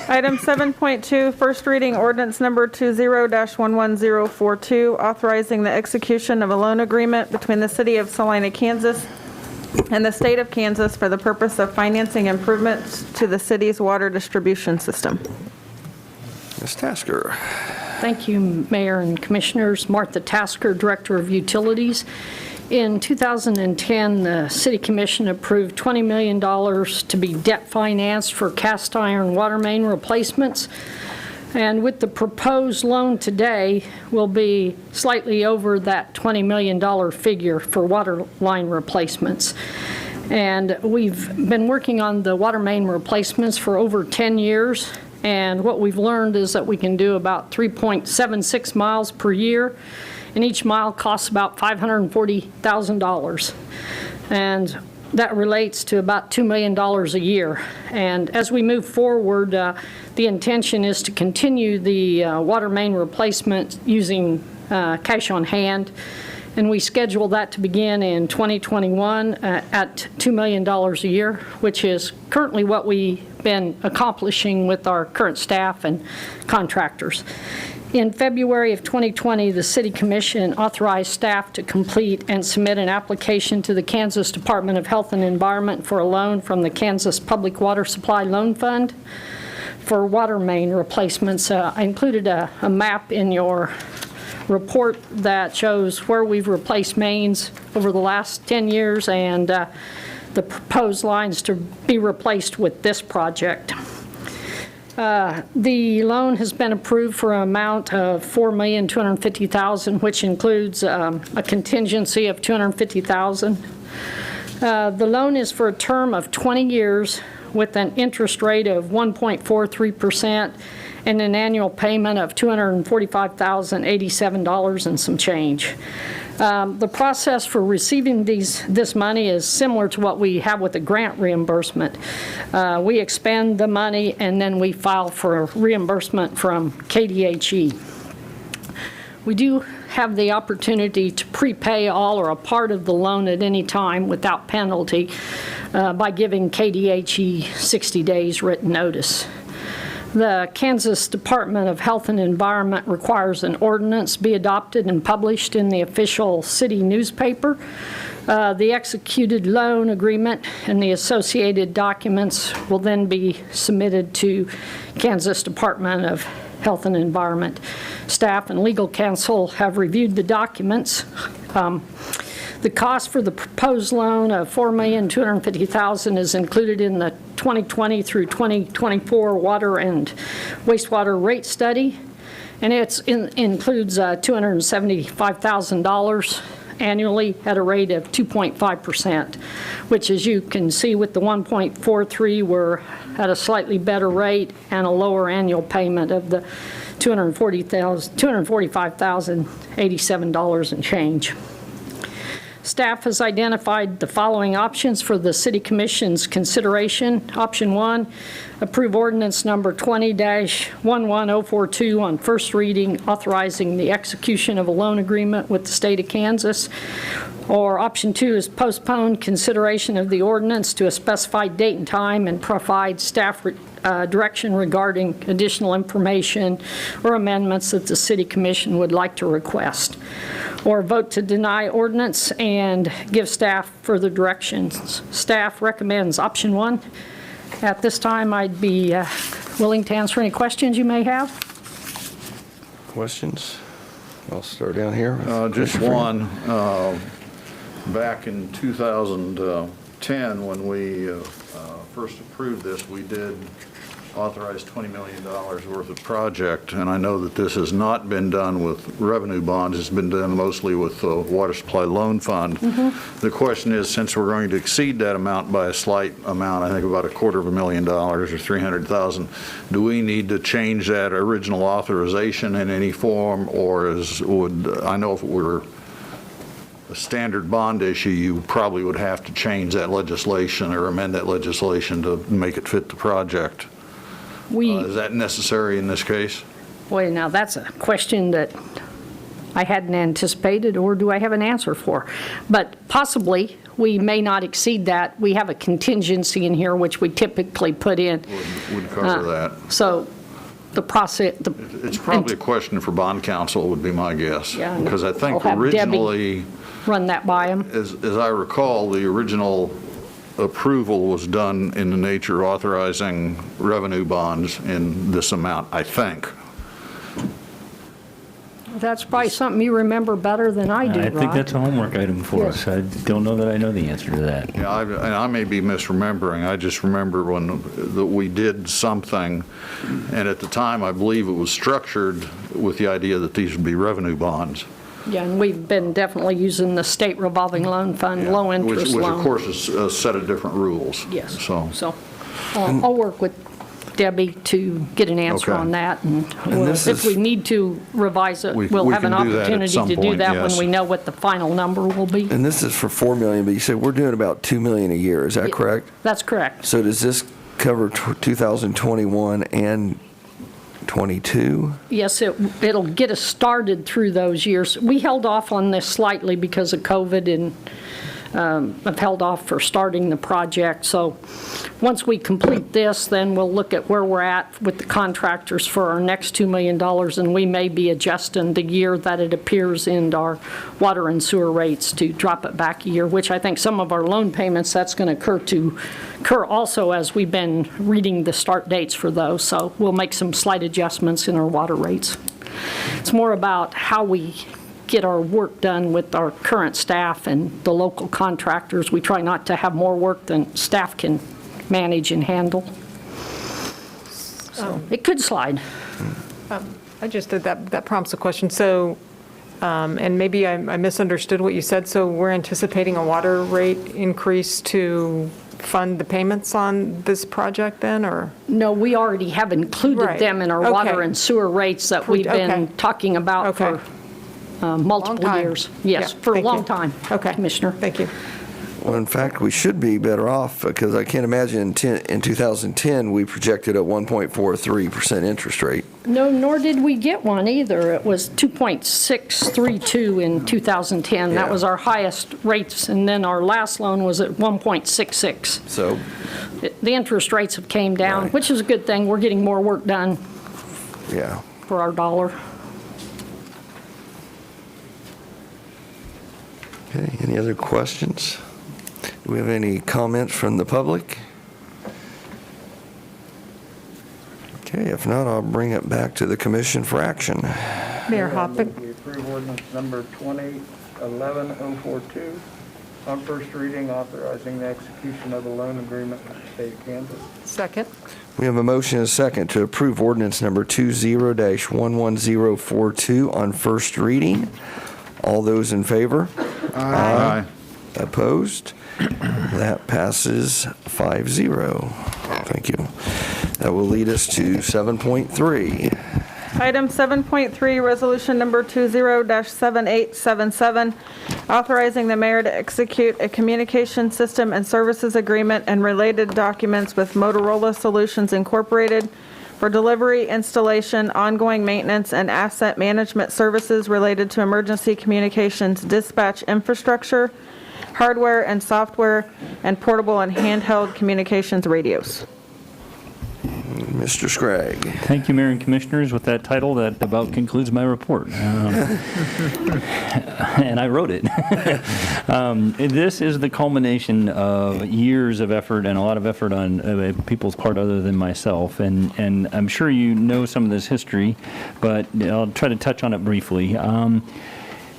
Item 7.2, first reading ordinance number 20-11042, authorizing the execution of a loan agreement between the City of Salina, Kansas and the State of Kansas for the purpose of financing improvements to the city's water distribution system. Ms. Tasker. Thank you, Mayor and Commissioners. Martha Tasker, Director of Utilities. In 2010, the City Commission approved $20 million to be debt financed for cast iron water main replacements. And with the proposed loan today, we'll be slightly over that $20 million figure for water line replacements. And we've been working on the water main replacements for over 10 years. And what we've learned is that we can do about 3.76 miles per year, and each mile costs about $540,000. And that relates to about $2 million a year. And as we move forward, the intention is to continue the water main replacement using cash on hand. And we schedule that to begin in 2021 at $2 million a year, which is currently what we've been accomplishing with our current staff and contractors. In February of 2020, the City Commission authorized staff to complete and submit an application to the Kansas Department of Health and Environment for a loan from the Kansas Public Water Supply Loan Fund for water main replacements. I included a map in your report that shows where we've replaced mains over the last 10 years and the proposed lines to be replaced with this project. The loan has been approved for an amount of $4,250,000, which includes a contingency of $250,000. The loan is for a term of 20 years with an interest rate of 1.43% and an annual payment of $245,087 and some change. The process for receiving this money is similar to what we have with the grant reimbursement. We expend the money and then we file for reimbursement from KDHE. We do have the opportunity to prepay all or a part of the loan at any time without penalty by giving KDHE 60 days written notice. The Kansas Department of Health and Environment requires an ordinance be adopted and published in the official city newspaper. The executed loan agreement and the associated documents will then be submitted to Kansas Department of Health and Environment. Staff and legal counsel have reviewed the documents. The cost for the proposed loan of $4,250,000 is included in the 2020 through 2024 water and wastewater rate study, and it includes $275,000 annually at a rate of 2.5%, which, as you can see with the 1.43, we're at a slightly better rate and a lower annual payment of the $245,087 and change. Staff has identified the following options for the City Commission's consideration. Option 1, approve ordinance number 20-11042 on first reading, authorizing the execution of a loan agreement with the state of Kansas. Or option 2 is postpone consideration of the ordinance to a specified date and time and provide staff direction regarding additional information or amendments that the City Commission would like to request. Or vote to deny ordinance and give staff further directions. Staff recommends option 1. At this time, I'd be willing to answer any questions you may have. Questions? I'll start down here. Just one. Back in 2010, when we first approved this, we did authorize $20 million worth of project, and I know that this has not been done with revenue bonds. It's been done mostly with the Water Supply Loan Fund. The question is, since we're going to exceed that amount by a slight amount, I think about $250,000 or $300,000, do we need to change that original authorization in any form, or I know if it were a standard bond issue, you probably would have to change that legislation or amend that legislation to make it fit the project. Is that necessary in this case? Boy, now that's a question that I hadn't anticipated, or do I have an answer for? But possibly, we may not exceed that. We have a contingency in here, which we typically put in. Would cover that. So the process, It's probably a question for bond counsel, would be my guess. Yeah, Because I I'll think have Debbie originally, run that by them. as I recall, the original approval was done in the nature authorizing revenue bonds in this amount, I think. That's probably something you remember better than I do, I think Rod. that's a homework item for us. I don't know that I know the answer to that. Yeah, and I may be misremembering. I just remember that we did something, and at the time, I believe it was structured with the idea that these would be revenue bonds. Yeah, and we've been definitely using the state revolving loan fund, low interest Which loan. of course is a set of different rules. Yes. So, I'll work with Debbie to get an answer Okay. on that, and this if we is- need to revise it, We we'll have an can do that at opportunity some to do point, that yes. when we know what the final number will be. And this is for $4 million, but you said we're doing about $2 million a year, is that Yeah. correct? That's correct. So does this cover 2021 and 22? Yes, it'll get us started through those years. We held off on this slightly because of COVID, and I've held off for starting the project. So once we complete this, then we'll look at where we're at with the contractors for our next $2 million, and we may be adjusting the year that it appears in our water and sewer rates to drop it back a year, which I think some of our loan payments, that's going to occur also as we've been reading the start dates for those. So we'll make some slight adjustments in our water rates. It's more about how we get our work done with our current staff and the local contractors. We try not to have more work than staff can manage and handle. So it could slide. I just did that prompts a question. So, and maybe I misunderstood what you said. So we're anticipating a water rate increase to fund the payments on this project then, or? No, we already have included Right. them in our Okay. water and sewer rates that we've been Okay. talking about Okay. for multiple time. years. Yes, Yeah, for a thank long you. time, Okay. Commissioner. Thank you. Well, in fact, we should be better off because I can't imagine in 2010, we projected a 1.43% interest rate. No, nor did we get one either. It was 2.632 in 2010. That Yeah. was our highest rates, and then our last loan was at 1.66. So, The interest rates have came down, Right. which is a good thing. We're getting more work done yeah. for our dollar. Okay, any other questions? Do we have any comments from the public? Okay, if not, I'll bring it back to the commission for action. Mayor Hoppick. We approve ordinance number 2011-042 on first reading, authorizing the execution of the loan agreement with the state of Kansas. Second. We have a motion and a second to approve ordinance number 20-11042 on first reading. All those in favor? Aye. Opposed? That passes 5-0. Thank you. That will lead us to 7.3. Item 7.3, resolution number 20-7877, authorizing the mayor to execute a communication system and services agreement and related documents with Motorola Solutions Incorporated for delivery, installation, ongoing maintenance, and asset management services related to emergency communications dispatch infrastructure, hardware and software, and portable and handheld communications radios. Mr. Scragg. Thank you, Mayor and Commissioners. With that title, that about concludes my report. And I wrote it. This is the culmination of years of effort and a lot of effort on people's part other than myself. And I'm sure you know some of this history, but I'll try to touch on it briefly.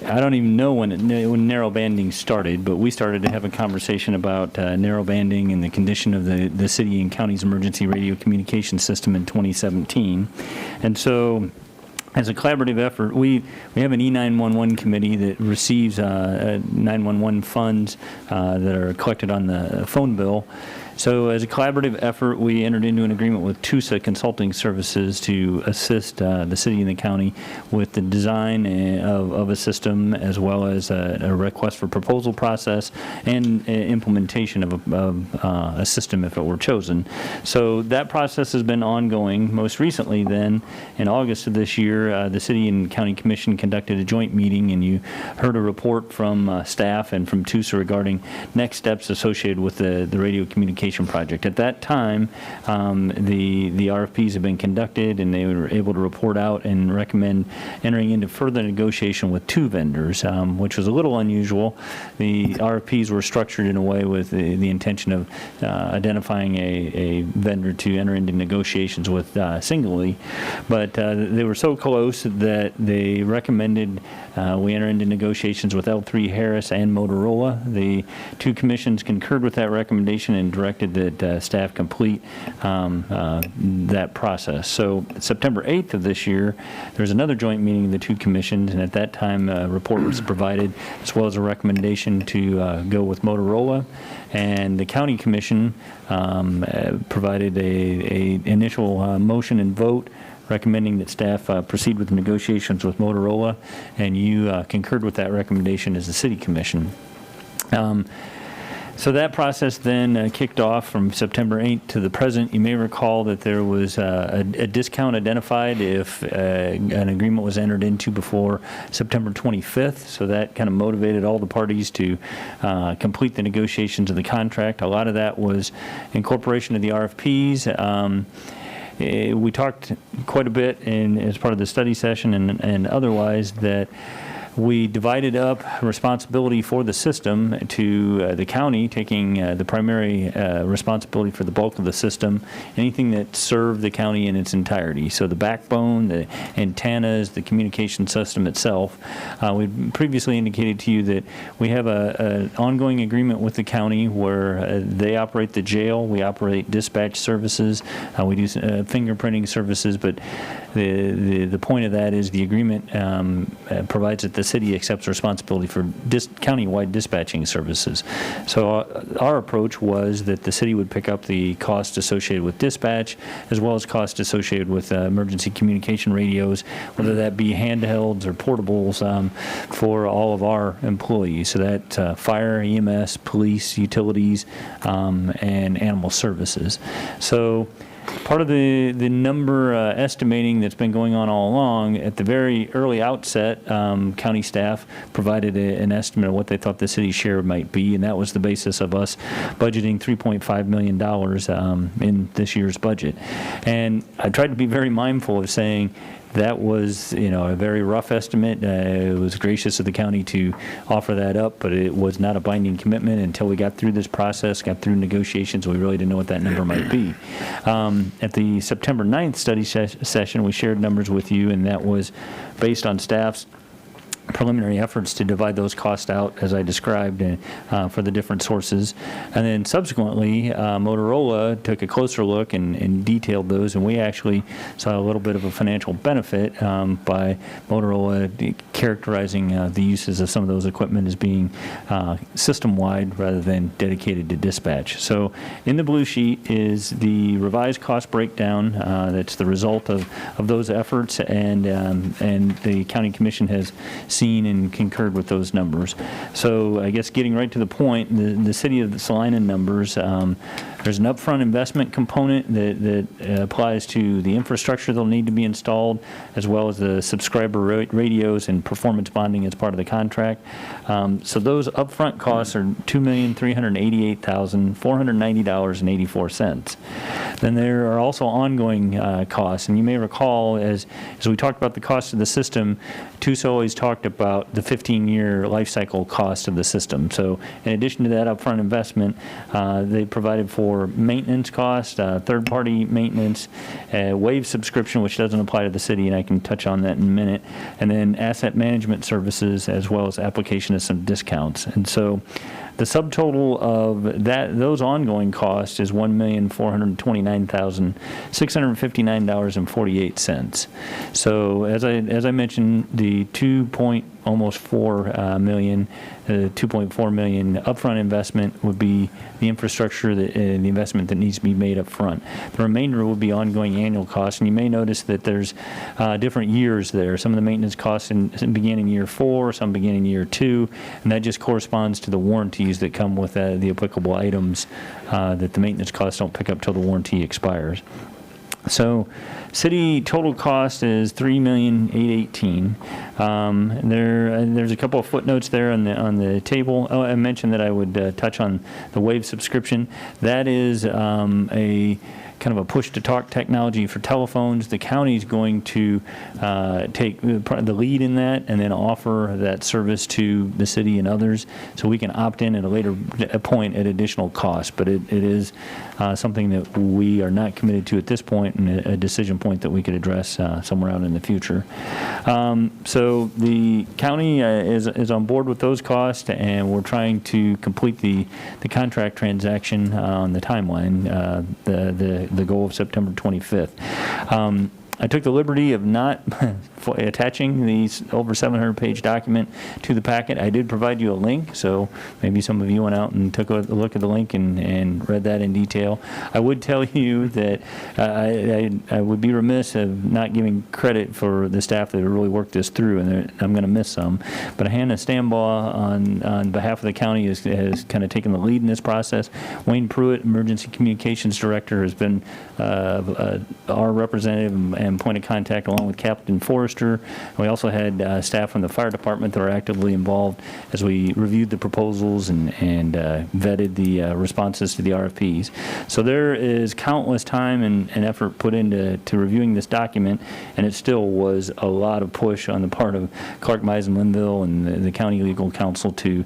I don't even know when narrow banding started, but we started to have a conversation about narrow banding and the condition of the city and county's emergency radio communication system in 2017. And so, as a collaborative effort, we have an E911 committee that receives 911 funds that are collected on the phone bill. So as a collaborative effort, we entered into an agreement with TUSA Consulting Services to assist the city and the county with the design of a system, as well as a request for proposal process and implementation of a system if it were chosen. So that process has been ongoing. Most recently then, in August of this year, year, the City and County Commission conducted a joint meeting, and you heard a report from staff and from TUSA regarding next steps associated with the radio communication project. At that time, the RFPs have been conducted, and they were able to report out and recommend entering into further negotiation with 2 vendors, which was a little unusual. The RFPs were structured in a way with the intention of identifying a vendor to enter into negotiations with singly, but they were so close that they recommended we enter into negotiations with L3 Harris and Motorola. The 2 commissions concurred with that recommendation and directed that staff complete that process. So September 8th of this year, there was another joint meeting of the 2 commissions, and at that time a report was provided as well as a recommendation to go with Motorola. And the county commission provided a initial motion and vote recommending that staff proceed with negotiations with Motorola, and you concurred with that recommendation as the city commission. So that process then kicked off from September 8th to the present. You may recall that there was a discount identified if an agreement was entered into before September 25th. So that kind of motivated all the parties to complete the negotiations of the contract. A lot of that was incorporation of the RFPs. We talked quite a bit as part of the study session and otherwise that we divided up responsibility for the system to the county taking the primary responsibility for the bulk of the system, anything that served the county in its entirety. So the backbone, the antennas, the communication system itself. We previously indicated to you that we have an ongoing agreement with the county where they operate the jail, we operate dispatch services, we do fingerprinting services, but the point of that is the agreement provides that the city accepts responsibility for county-wide dispatching services. So our approach was that the city would pick up the cost associated with dispatch as well as cost associated with emergency communication radios, whether that be handhelds or portables for all of our employees. So that fire, EMS, police, utilities, and animal services. So part of the number estimating that's been going on all along, at the very early outset, county staff provided an estimate of what they thought the city's share might be, and that was the basis of us budgeting $3.5 million in this year's budget. And I tried to be very mindful of saying that was, a very rough estimate. It was gracious of the county to offer that up, but it was not a binding commitment until we got through this process, got through negotiations. We really didn't know what that number might be. At the September 9th study session, we shared numbers with you, and that was based on staff's preliminary efforts to divide those costs out, as I described, for the different sources. And then subsequently, Motorola took a closer look and detailed those, and we actually saw a little bit of a financial benefit by Motorola characterizing the uses of some of those equipment as being system-wide rather than dedicated to dispatch. So in the blue sheet is the revised cost breakdown that's the result of those efforts, and the county commission has seen and concurred with those numbers. So I guess getting right to the point, the city of Salina numbers, there's an upfront investment component that applies to the infrastructure that'll need to be installed, as well as the subscriber radios and performance bonding as part of the contract. So those upfront costs are $2,388,490.84. Then there are also ongoing costs, and you may recall as we talked about the cost of the system, TUSA always talked about the 15-year life cycle cost of the system. So in addition to that upfront investment, they provided for maintenance cost, third-party maintenance, wave subscription, which doesn't apply to the city, and I can touch on that in a minute, and then asset management services, as well as application of some discounts. And so the subtotal of those ongoing costs is $1,429,659.48. So as I mentioned, the almost $4 million, 2.4 million upfront investment would be the infrastructure, the investment that needs to be made up front. The remainder would be ongoing annual costs, and you may notice that there's different years there. Some of the maintenance costs begin in year 4, some begin in year 2, and that just corresponds to the warranties that come with the applicable items that the maintenance costs don't pick up till the warranty expires. So, city total cost is $3,818,000. There's a couple of footnotes there on the table. Oh, I mentioned that I would touch on the Wave subscription. That is a kind of a push-to-talk technology for telephones. The county's going to take the lead in that and then offer that service to the city and others, so we can opt in at a later point at additional cost. But it is something that we are not committed to at this point, and a decision point that we could address somewhere out in the future. So the county is on board with those costs, and we're trying to complete the contract transaction on the timeline, the goal of September 25th. I took the liberty of not attaching the over 700-page document to the packet. I did provide you a link, so maybe some of you went out and took a look at the link and read that in detail. I would tell you that I would be remiss of not giving credit for the staff that really worked this through, and I'm going to miss some. But Hannah Stambaugh, on behalf of the county, has kind of taken the lead in this process. Wayne Pruitt, Emergency Communications Director, has been our representative and point of contact, along with Captain Forrester. We also had staff from the fire department that are actively involved as we reviewed the proposals and vetted the responses to the RFPs. So there is countless time and effort put into reviewing this document, and it still was a lot of push on the part of Clark Mize and Linville and the county legal counsel to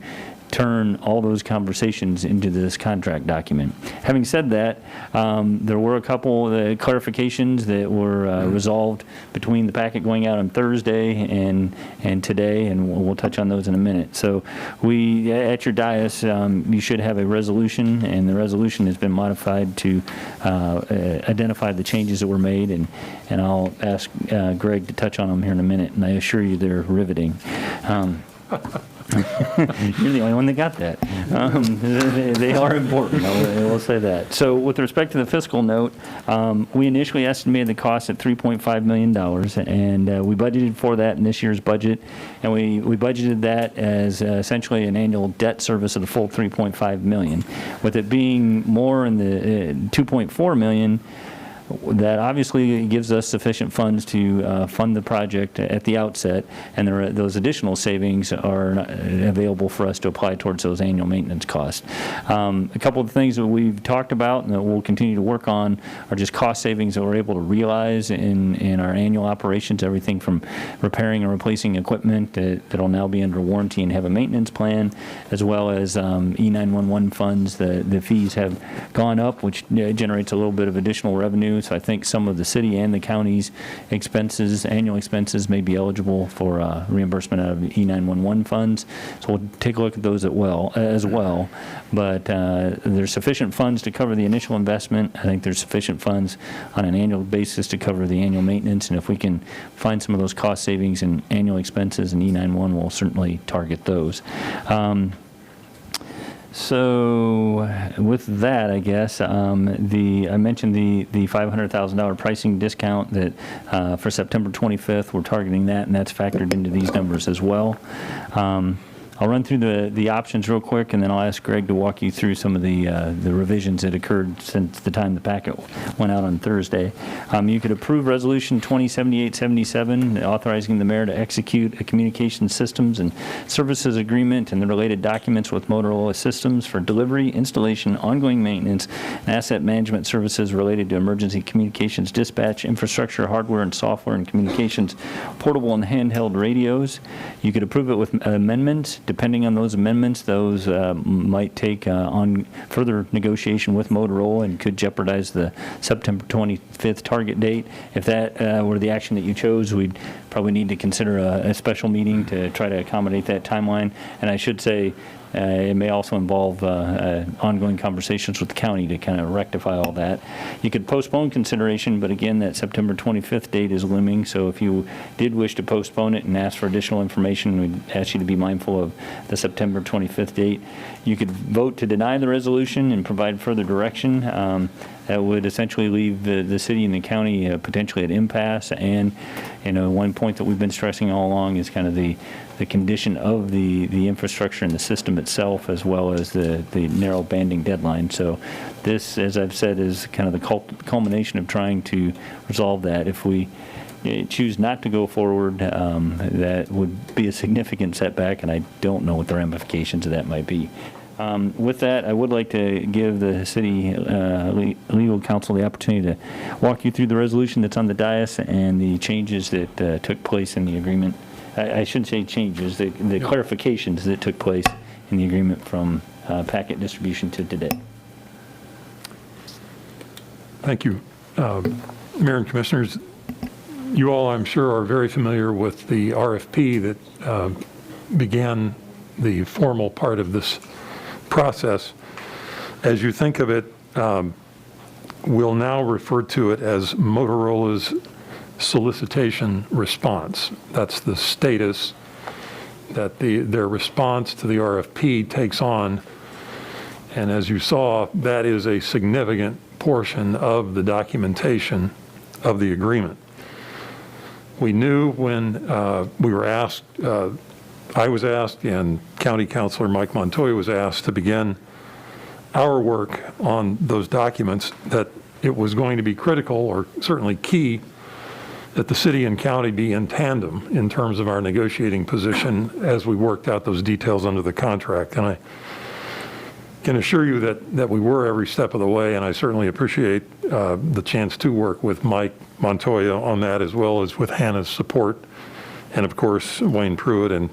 turn all those conversations into this contract document. Having said that, there were a couple of clarifications that were resolved between the packet going out on Thursday and today, and we'll touch on those in a minute. So we, at your dais, you should have a resolution, and the resolution has been modified to identify the changes that were made, and I'll ask Greg to touch on them here in a minute, and I assure you they're riveting. You're the only one that got that. They are important, I will say that. So with respect to the fiscal note, we initially estimated the cost at $3.5 million, and we budgeted for that in this year's budget, and we budgeted that as essentially an annual debt service of the full $3.5 million. With it being more in the $2.4 million, that obviously gives us sufficient funds to fund the project at the outset, and those additional savings are available for us to apply towards those annual maintenance costs. A couple of things that we've talked about and that we'll continue to work on are just cost savings that we're able to realize in our annual operations, everything from repairing and replacing equipment that'll now be under warranty and have a maintenance plan, as well as E911 funds. The fees have gone up, which generates a little bit of additional revenue. So I think some of the city and the county's expenses, annual expenses, may be eligible for reimbursement out of E911 funds. So we'll take a look at those as well. But there's sufficient funds to cover the initial investment. I think there's sufficient funds on an annual basis to cover the annual maintenance. And if we can find some of those cost savings in annual expenses in E91, we'll certainly target those. So with that, I guess, I mentioned the $500,000 pricing discount that for September 25th, we're targeting that, and that's factored into these numbers as well. I'll run through the options real quick, and then I'll ask Greg to walk you through some of the revisions that occurred since the time the packet went out on Thursday. You could approve Resolution 2078-77, authorizing the mayor to execute a communication systems and services agreement and the related documents with Motorola Systems for delivery, installation, ongoing maintenance, and asset management services related to emergency communications dispatch, infrastructure, hardware and software, and communications, portable and handheld radios. You could approve it with amendments. Depending on those amendments, those might take on further negotiation with Motorola and could jeopardize the September 25th target date. If that were the action that you chose, we'd probably need to consider a special meeting to try to accommodate that timeline. And I should say, it may also involve ongoing conversations with the county to kind of rectify all that. You could postpone consideration, but again, that September 25th date is looming, so if you did wish to postpone it and ask for additional information, we'd ask you to be mindful of the September 25th date. You could vote to deny the resolution and provide further direction. that would essentially leave the city and the county potentially at impasse. And, one point that we've been stressing all along is kind of the condition of the infrastructure and the system itself, as well as the narrow banding deadline. So this, as I've said, is kind of the culmination of trying to resolve that. If we choose not to go forward, that would be a significant setback, and I don't know what the ramifications of that might be. With that, I would like to give the city legal counsel the opportunity to walk you through the resolution that's on the dais and the changes that took place in the agreement. I shouldn't say changes, the clarifications that took place in the agreement from packet distribution to today. Thank you. Mayor and Commissioners, you all, I'm sure, are very familiar with the RFP that began the formal part of this process. As you think of it, we'll now refer to it as Motorola's solicitation response. That's the status that their response to the RFP takes on. And as you saw, that is a significant portion of the documentation of the agreement. We knew when we were asked, I was asked, and County Councilor Mike Montoya was asked to begin our work on those documents, that it was going to be critical, or certainly key, that the city and county be in tandem in terms of our negotiating position as we worked out those details under the contract. And I can assure you that we were every step of the way, and I certainly appreciate the chance to work with Mike Montoya on that, as well as with Hannah's support, and of course Wayne Pruitt and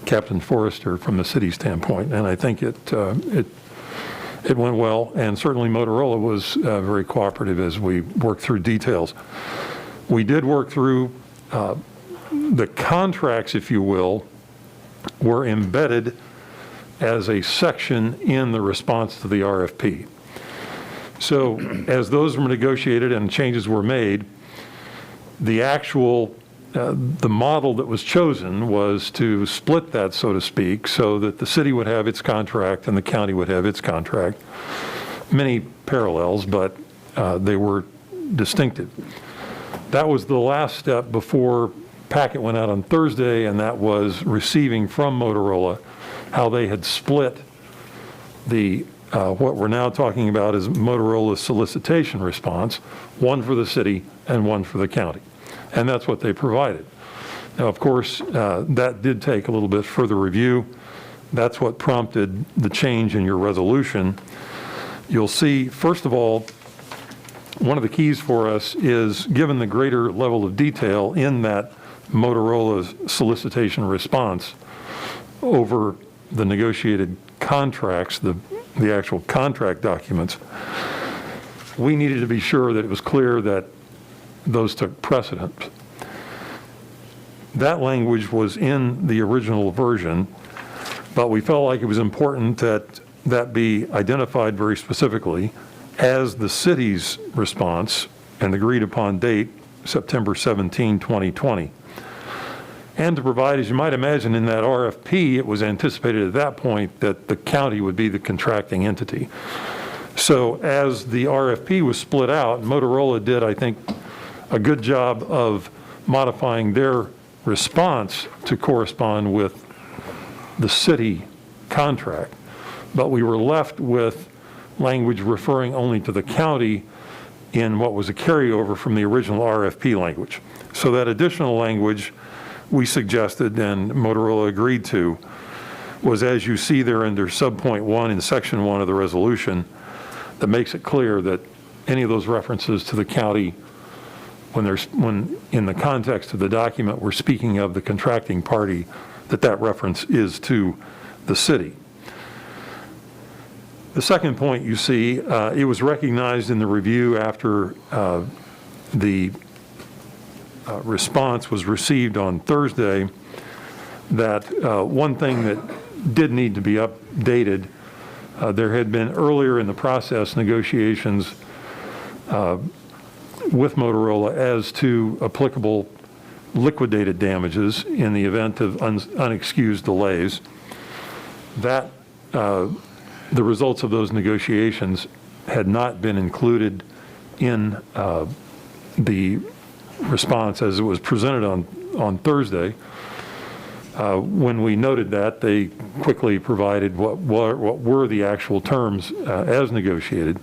Captain Forrester from the city standpoint. And I think it went well, and certainly Motorola was very cooperative as we worked through details. We did work through the contracts, if you will, were embedded as a section in the response to the RFP. So as those were negotiated and changes were made, the actual the model that was chosen was to split that, so to speak, so that the city would have its contract and the county would have its contract. Many parallels, but they were distinctive. That was the last step before packet went out on Thursday, and that was receiving from Motorola how they had split the what we're now talking about is Motorola's solicitation response, one for the city and one for the county. And that's what they provided. Now, of course, that did take a little bit further review. That's what prompted the change in your resolution. You'll see, first of all, one of the keys for us is, given the greater level of detail in that Motorola's solicitation response over the negotiated contracts, the actual contract documents, we needed to be sure that it was clear that those took precedence. That language was in the original version, but we felt like it was important that that be identified very specifically as the city's response and agreed upon date, September 17, 2020. And to provide, as you might imagine, in that RFP, it was anticipated at that point that the county would be the contracting entity. So as the RFP was split out, Motorola did, I think, a good job of modifying their response to correspond with the city contract. But we were left with language referring only to the county in what was a carryover from the original RFP language. So that additional language we suggested and Motorola agreed to was, as you see there under subpoint 1 in section 1 of the resolution, that makes it clear that any of those references to the county, when in the context of the document we're speaking of the contracting party, that reference is to the city. The second point you see, it was recognized in the review after the response was received on Thursday that one thing that did need to be updated, there had been earlier in the process negotiations with Motorola as to applicable liquidated damages in the event of unexcused delays. That the results of those negotiations had not been included in the response as it was presented on Thursday. When we noted that, they quickly provided what were the actual terms as negotiated,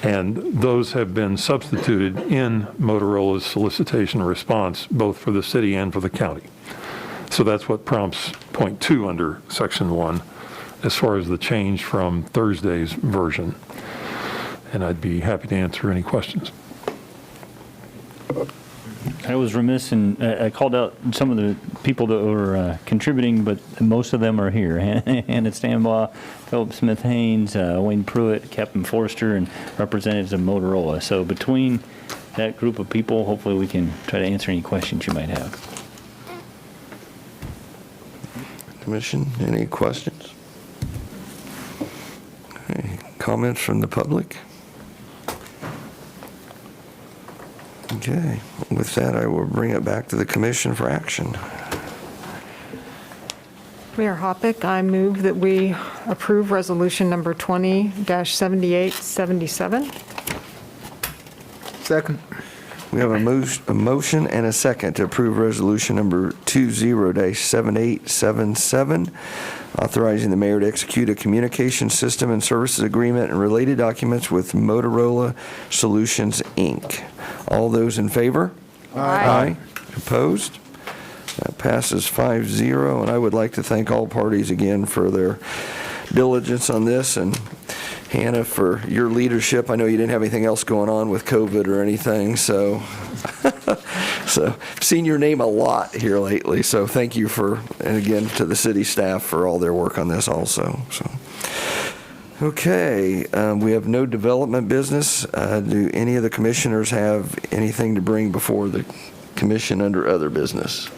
and those have been substituted in Motorola's solicitation response, both for the city and for the county. So that's what prompts point 2 under section 1 as far as the change from Thursday's version. And I'd be happy to answer any questions. I was remiss and I called out some of the people that were contributing, but most of them are here. Hannah Stanbaugh, Philip Smith Haynes, Wayne Pruitt, Captain Forrester, and representatives of Motorola. So between that group of people, hopefully we can try to answer any questions you might have. Commission, any questions? Okay. Comments from the public? Okay, with that, I will bring it back to the commission for action. Mayor Hoppick, I move that we approve resolution number 20-7877. Second. We have a motion and a second to approve resolution number 20-7877, authorizing the mayor to execute a communication system and services agreement and related documents with Motorola Solutions, Inc. All those in favor? Aye. Opposed? That passes 5-0, and I would like to thank all parties again for their diligence on this, and Hannah, for your leadership. I know you didn't have anything else going on with COVID or anything, so I've seen your name a lot here lately, so thank you and again, to the city staff for all their work on this also. So, okay, we have no development business. Do any of the commissioners have anything to bring before the commission under other business?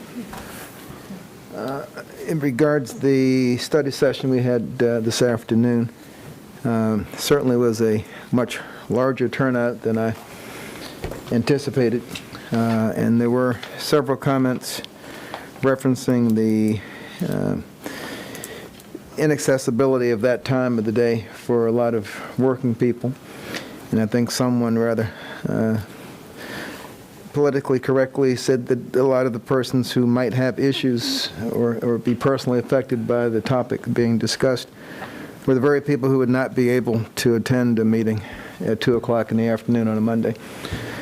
In regards to the study session we had this afternoon, certainly was a much larger turnout than I anticipated, and there were several comments referencing the inaccessibility of that time of the day for a lot of working people, and I think someone rather politically correctly said that a lot of the persons who might have issues or be personally affected by the topic being discussed were the very people who would not be able to attend a meeting at 2 o'clock in the afternoon on a Monday.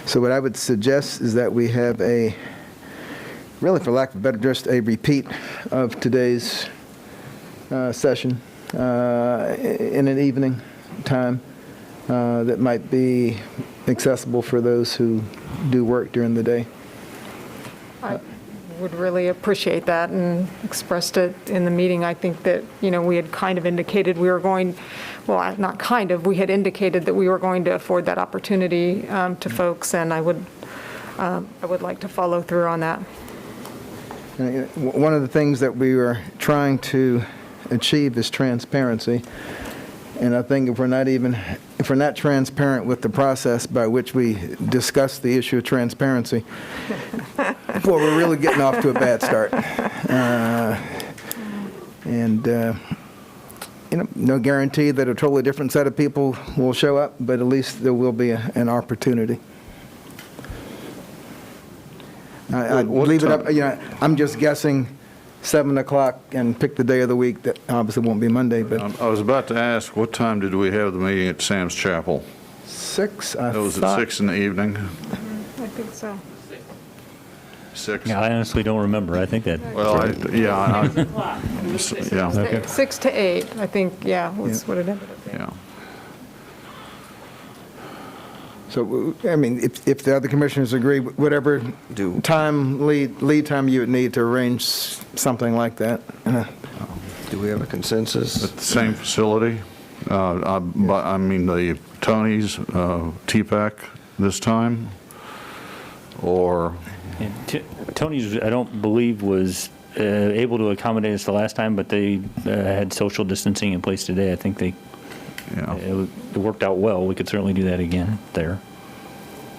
So what I would suggest is that we have really for lack of a better, just a repeat of today's session in an evening time that might be accessible for those who do work during the day. I would really appreciate that and expressed it in the meeting. I think that, we had kind of indicated we were going, well, not kind of, we had indicated that we were going to afford that opportunity to folks, and I would like to follow through on that. One of the things that we were trying to achieve is transparency. And I think if we're not transparent with the process by which we discuss the issue of transparency, well, we're really getting off to a bad start. No guarantee that a totally different set of people will show up, but at least there will be an opportunity. I'd leave it up, I'm just guessing 7 o'clock and pick the day of the week. That obviously won't be Monday, but. I was about to ask, what time did we have the meeting at Sam's Chapel? 6, It was at 6 in the evening? I think so. 6? Yeah, I honestly don't remember. I think that. Well, yeah. 6 to 8, I think, was what it ended up being. Yeah. So, if the other commissioners agree, whatever time, lead time you would need to arrange something like that. Do we have a consensus? At the same facility? The Tony's, TPAC this time? Or? Tony's, I don't believe, was able to accommodate us the last time, but they had social distancing in place today. I think it worked out well. We could certainly do that again there.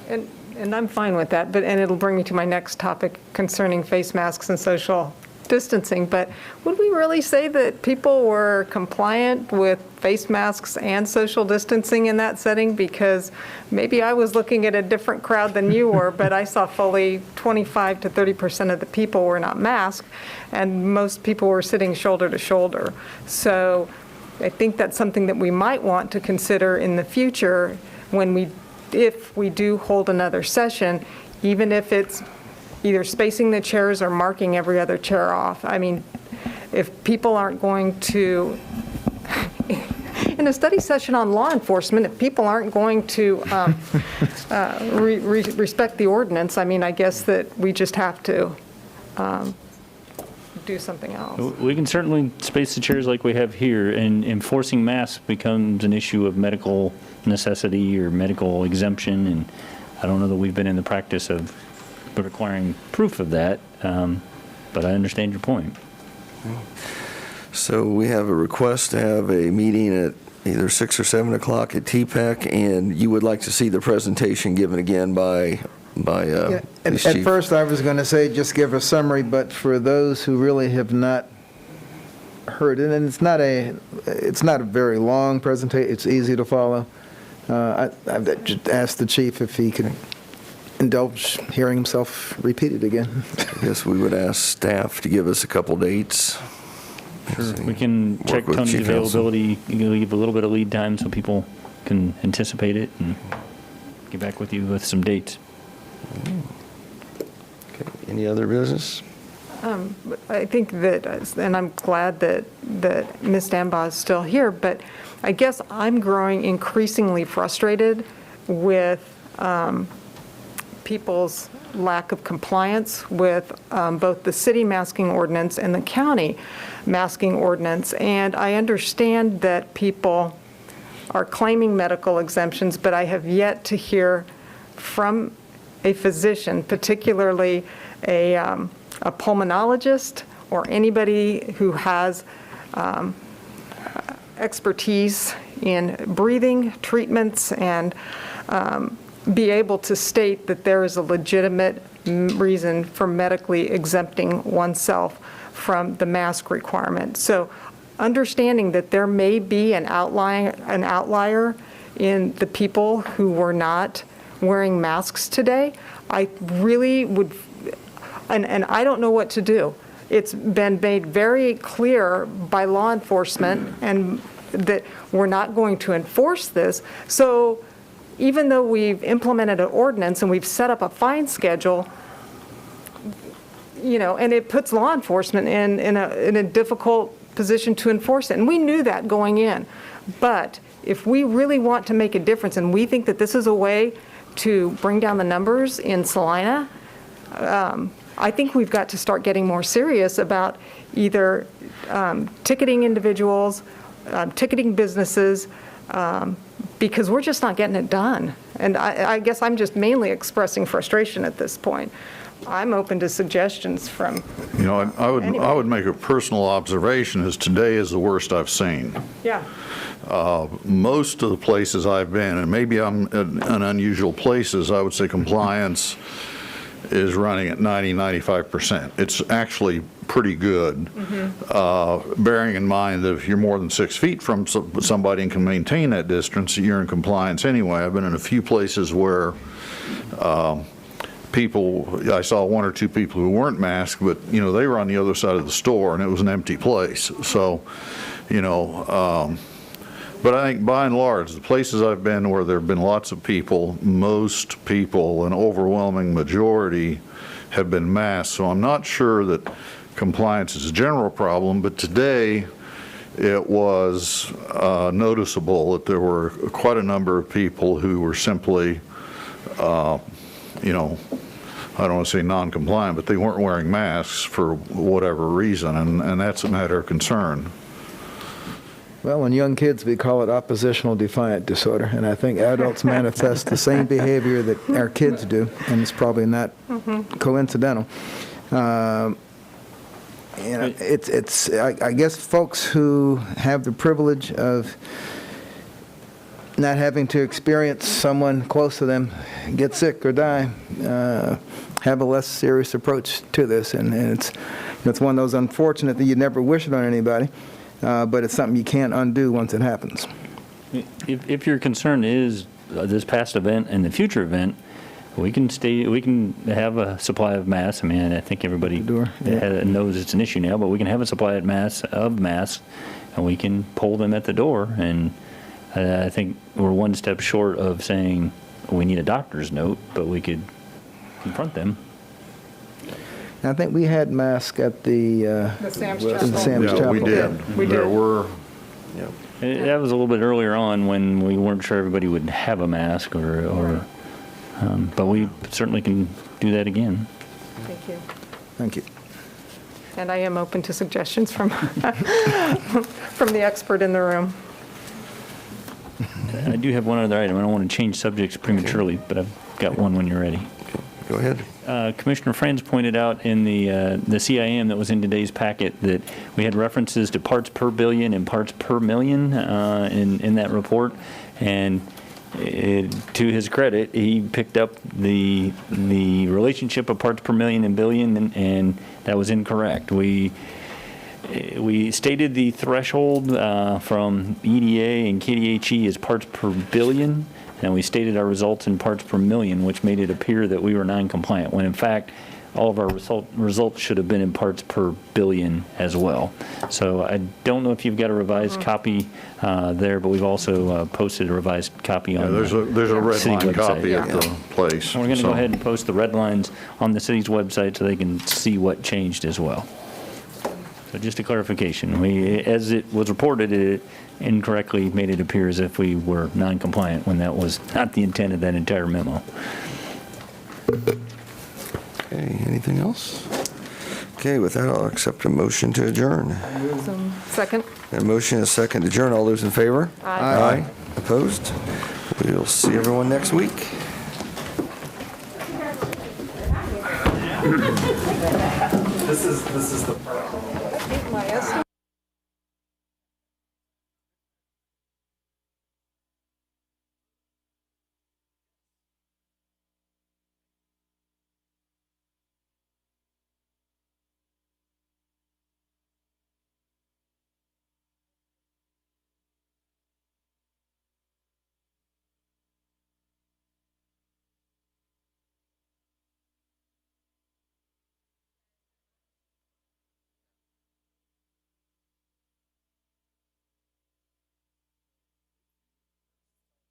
And I'm fine with that, and it'll bring me to my next topic concerning face masks and social distancing, but would we really say that people were compliant with face masks and social distancing in that setting? Because maybe I was looking at a different crowd than you were, but I saw fully 25 to 30% of the people were not masked, and most people were sitting shoulder to shoulder. So I think that's something that we might want to consider in the future if we do hold another session, even if it's either spacing the chairs or marking every other chair off. I mean, if people aren't going to, in a study session on law enforcement, if people aren't going to respect the ordinance, I mean, I guess that we just have to do something else. We can certainly space the chairs like we have here, and enforcing masks becomes an issue of medical necessity or medical exemption, and I don't know that we've been in the practice of requiring proof of that, but I understand your point. So we have a request to have a meeting at either 6 or 7 o'clock at TPAC, and you would like to see the presentation given again by At first, I was going to say just give a summary, but for those who really have not heard it, and it's not a very long presentation, it's easy to follow. I've just asked the chief if he could indulge hearing himself repeated again. I guess we would ask staff to give us a couple dates. Sure. We can check Tony's availability, leave a little bit of lead time so people can anticipate it and get back with you with some dates. Okay. Any other business? I think that, and I'm glad that Ms. Danbaugh is still here, but I guess I'm growing increasingly frustrated with people's lack of compliance with both the city masking ordinance and the county masking ordinance. And I understand that people are claiming medical exemptions, but I have yet to hear from a physician, particularly a pulmonologist or anybody who has expertise in breathing treatments and be able to state that there is a legitimate reason for medically exempting oneself from the mask requirement. So understanding that there may be an outlier in the people who were not wearing masks today, I really would, and I don't know what to do. It's been made very clear by law enforcement and that we're not going to enforce this. So even though we've implemented an ordinance and we've set up a fine schedule, and it puts law enforcement in a difficult position to enforce it. And we knew that going in. But if we really want to make a difference and we think that this is a way to bring down the numbers in Salina, I think we've got to start getting more serious about either ticketing individuals, ticketing businesses, because we're just not getting it done. And I guess I'm just mainly expressing frustration at this point. I'm open to suggestions from I would make a personal observation as today is the worst I've seen. Yeah. Most of the places I've been, and maybe I'm in unusual places, I would say compliance is running at 90-95%. It's actually pretty good, bearing in mind that if you're more than 6 feet from somebody and can maintain that distance, you're in compliance anyway. I've been in a few places where I saw 1 or 2 people who weren't masked, but they were on the other side of the store and it was an empty place. So, but I think by and large, the places I've been where there have been lots of people, most people, an overwhelming majority, have been masked. So I'm not sure that compliance is a general problem, but today it was noticeable that there were quite a number of people who were simply, I don't want to say non-compliant, but they weren't wearing masks for whatever reason, and that's a matter of concern. Well, in young kids, we call it oppositional defiant disorder, and I think adults manifest the same behavior that our kids do, and it's probably not coincidental. I guess folks who have the privilege of not having to experience someone close to them get sick or die have a less serious approach to this, and it's It's one of those unfortunate that you never wish it on anybody, but it's something you can't undo once it happens. If your concern is this past event and the future event, we can have a supply of masks. I mean, I think everybody knows it's an issue now, but we can have a supply of masks, and we can pull them at the door. And I think we're one step short of saying we need a doctor's note, but we could confront them. I think we had masks at the Sam's Chapel. We did. We did. There were, That was a little bit earlier on when we weren't sure everybody would have a mask, but we certainly can do that again. Thank you. Thank you. And I am open to suggestions from the expert in the room. I do have one other item. I don't want to change subjects prematurely, but I've got one when you're ready. Go ahead. Commissioner Franz pointed out in the CIM that was in today's packet that we had references to parts per billion and parts per million in that report. And to his credit, he picked up the relationship of parts per million and billion, and that was incorrect. We stated the threshold from EDA and KDHE as parts per billion, and we stated our results in parts per million, which made it appear that we were non-compliant, when in fact, all of our results should have been in parts per billion as well. So I don't know if you've got a revised copy there, but we've also posted a revised copy on there's a red city line website. copy at the place. We're going to so- go ahead and post the red lines on the city's website so they can see what changed as well. So just a clarification, as it was reported, it incorrectly made it appear as if we were non-compliant when that was not the intent of that entire memo. Okay, anything else? Okay, with that, I'll accept a motion to adjourn. Second? A motion and a second to adjourn. All those in favor? Aye. Opposed? We'll see everyone next week. This is the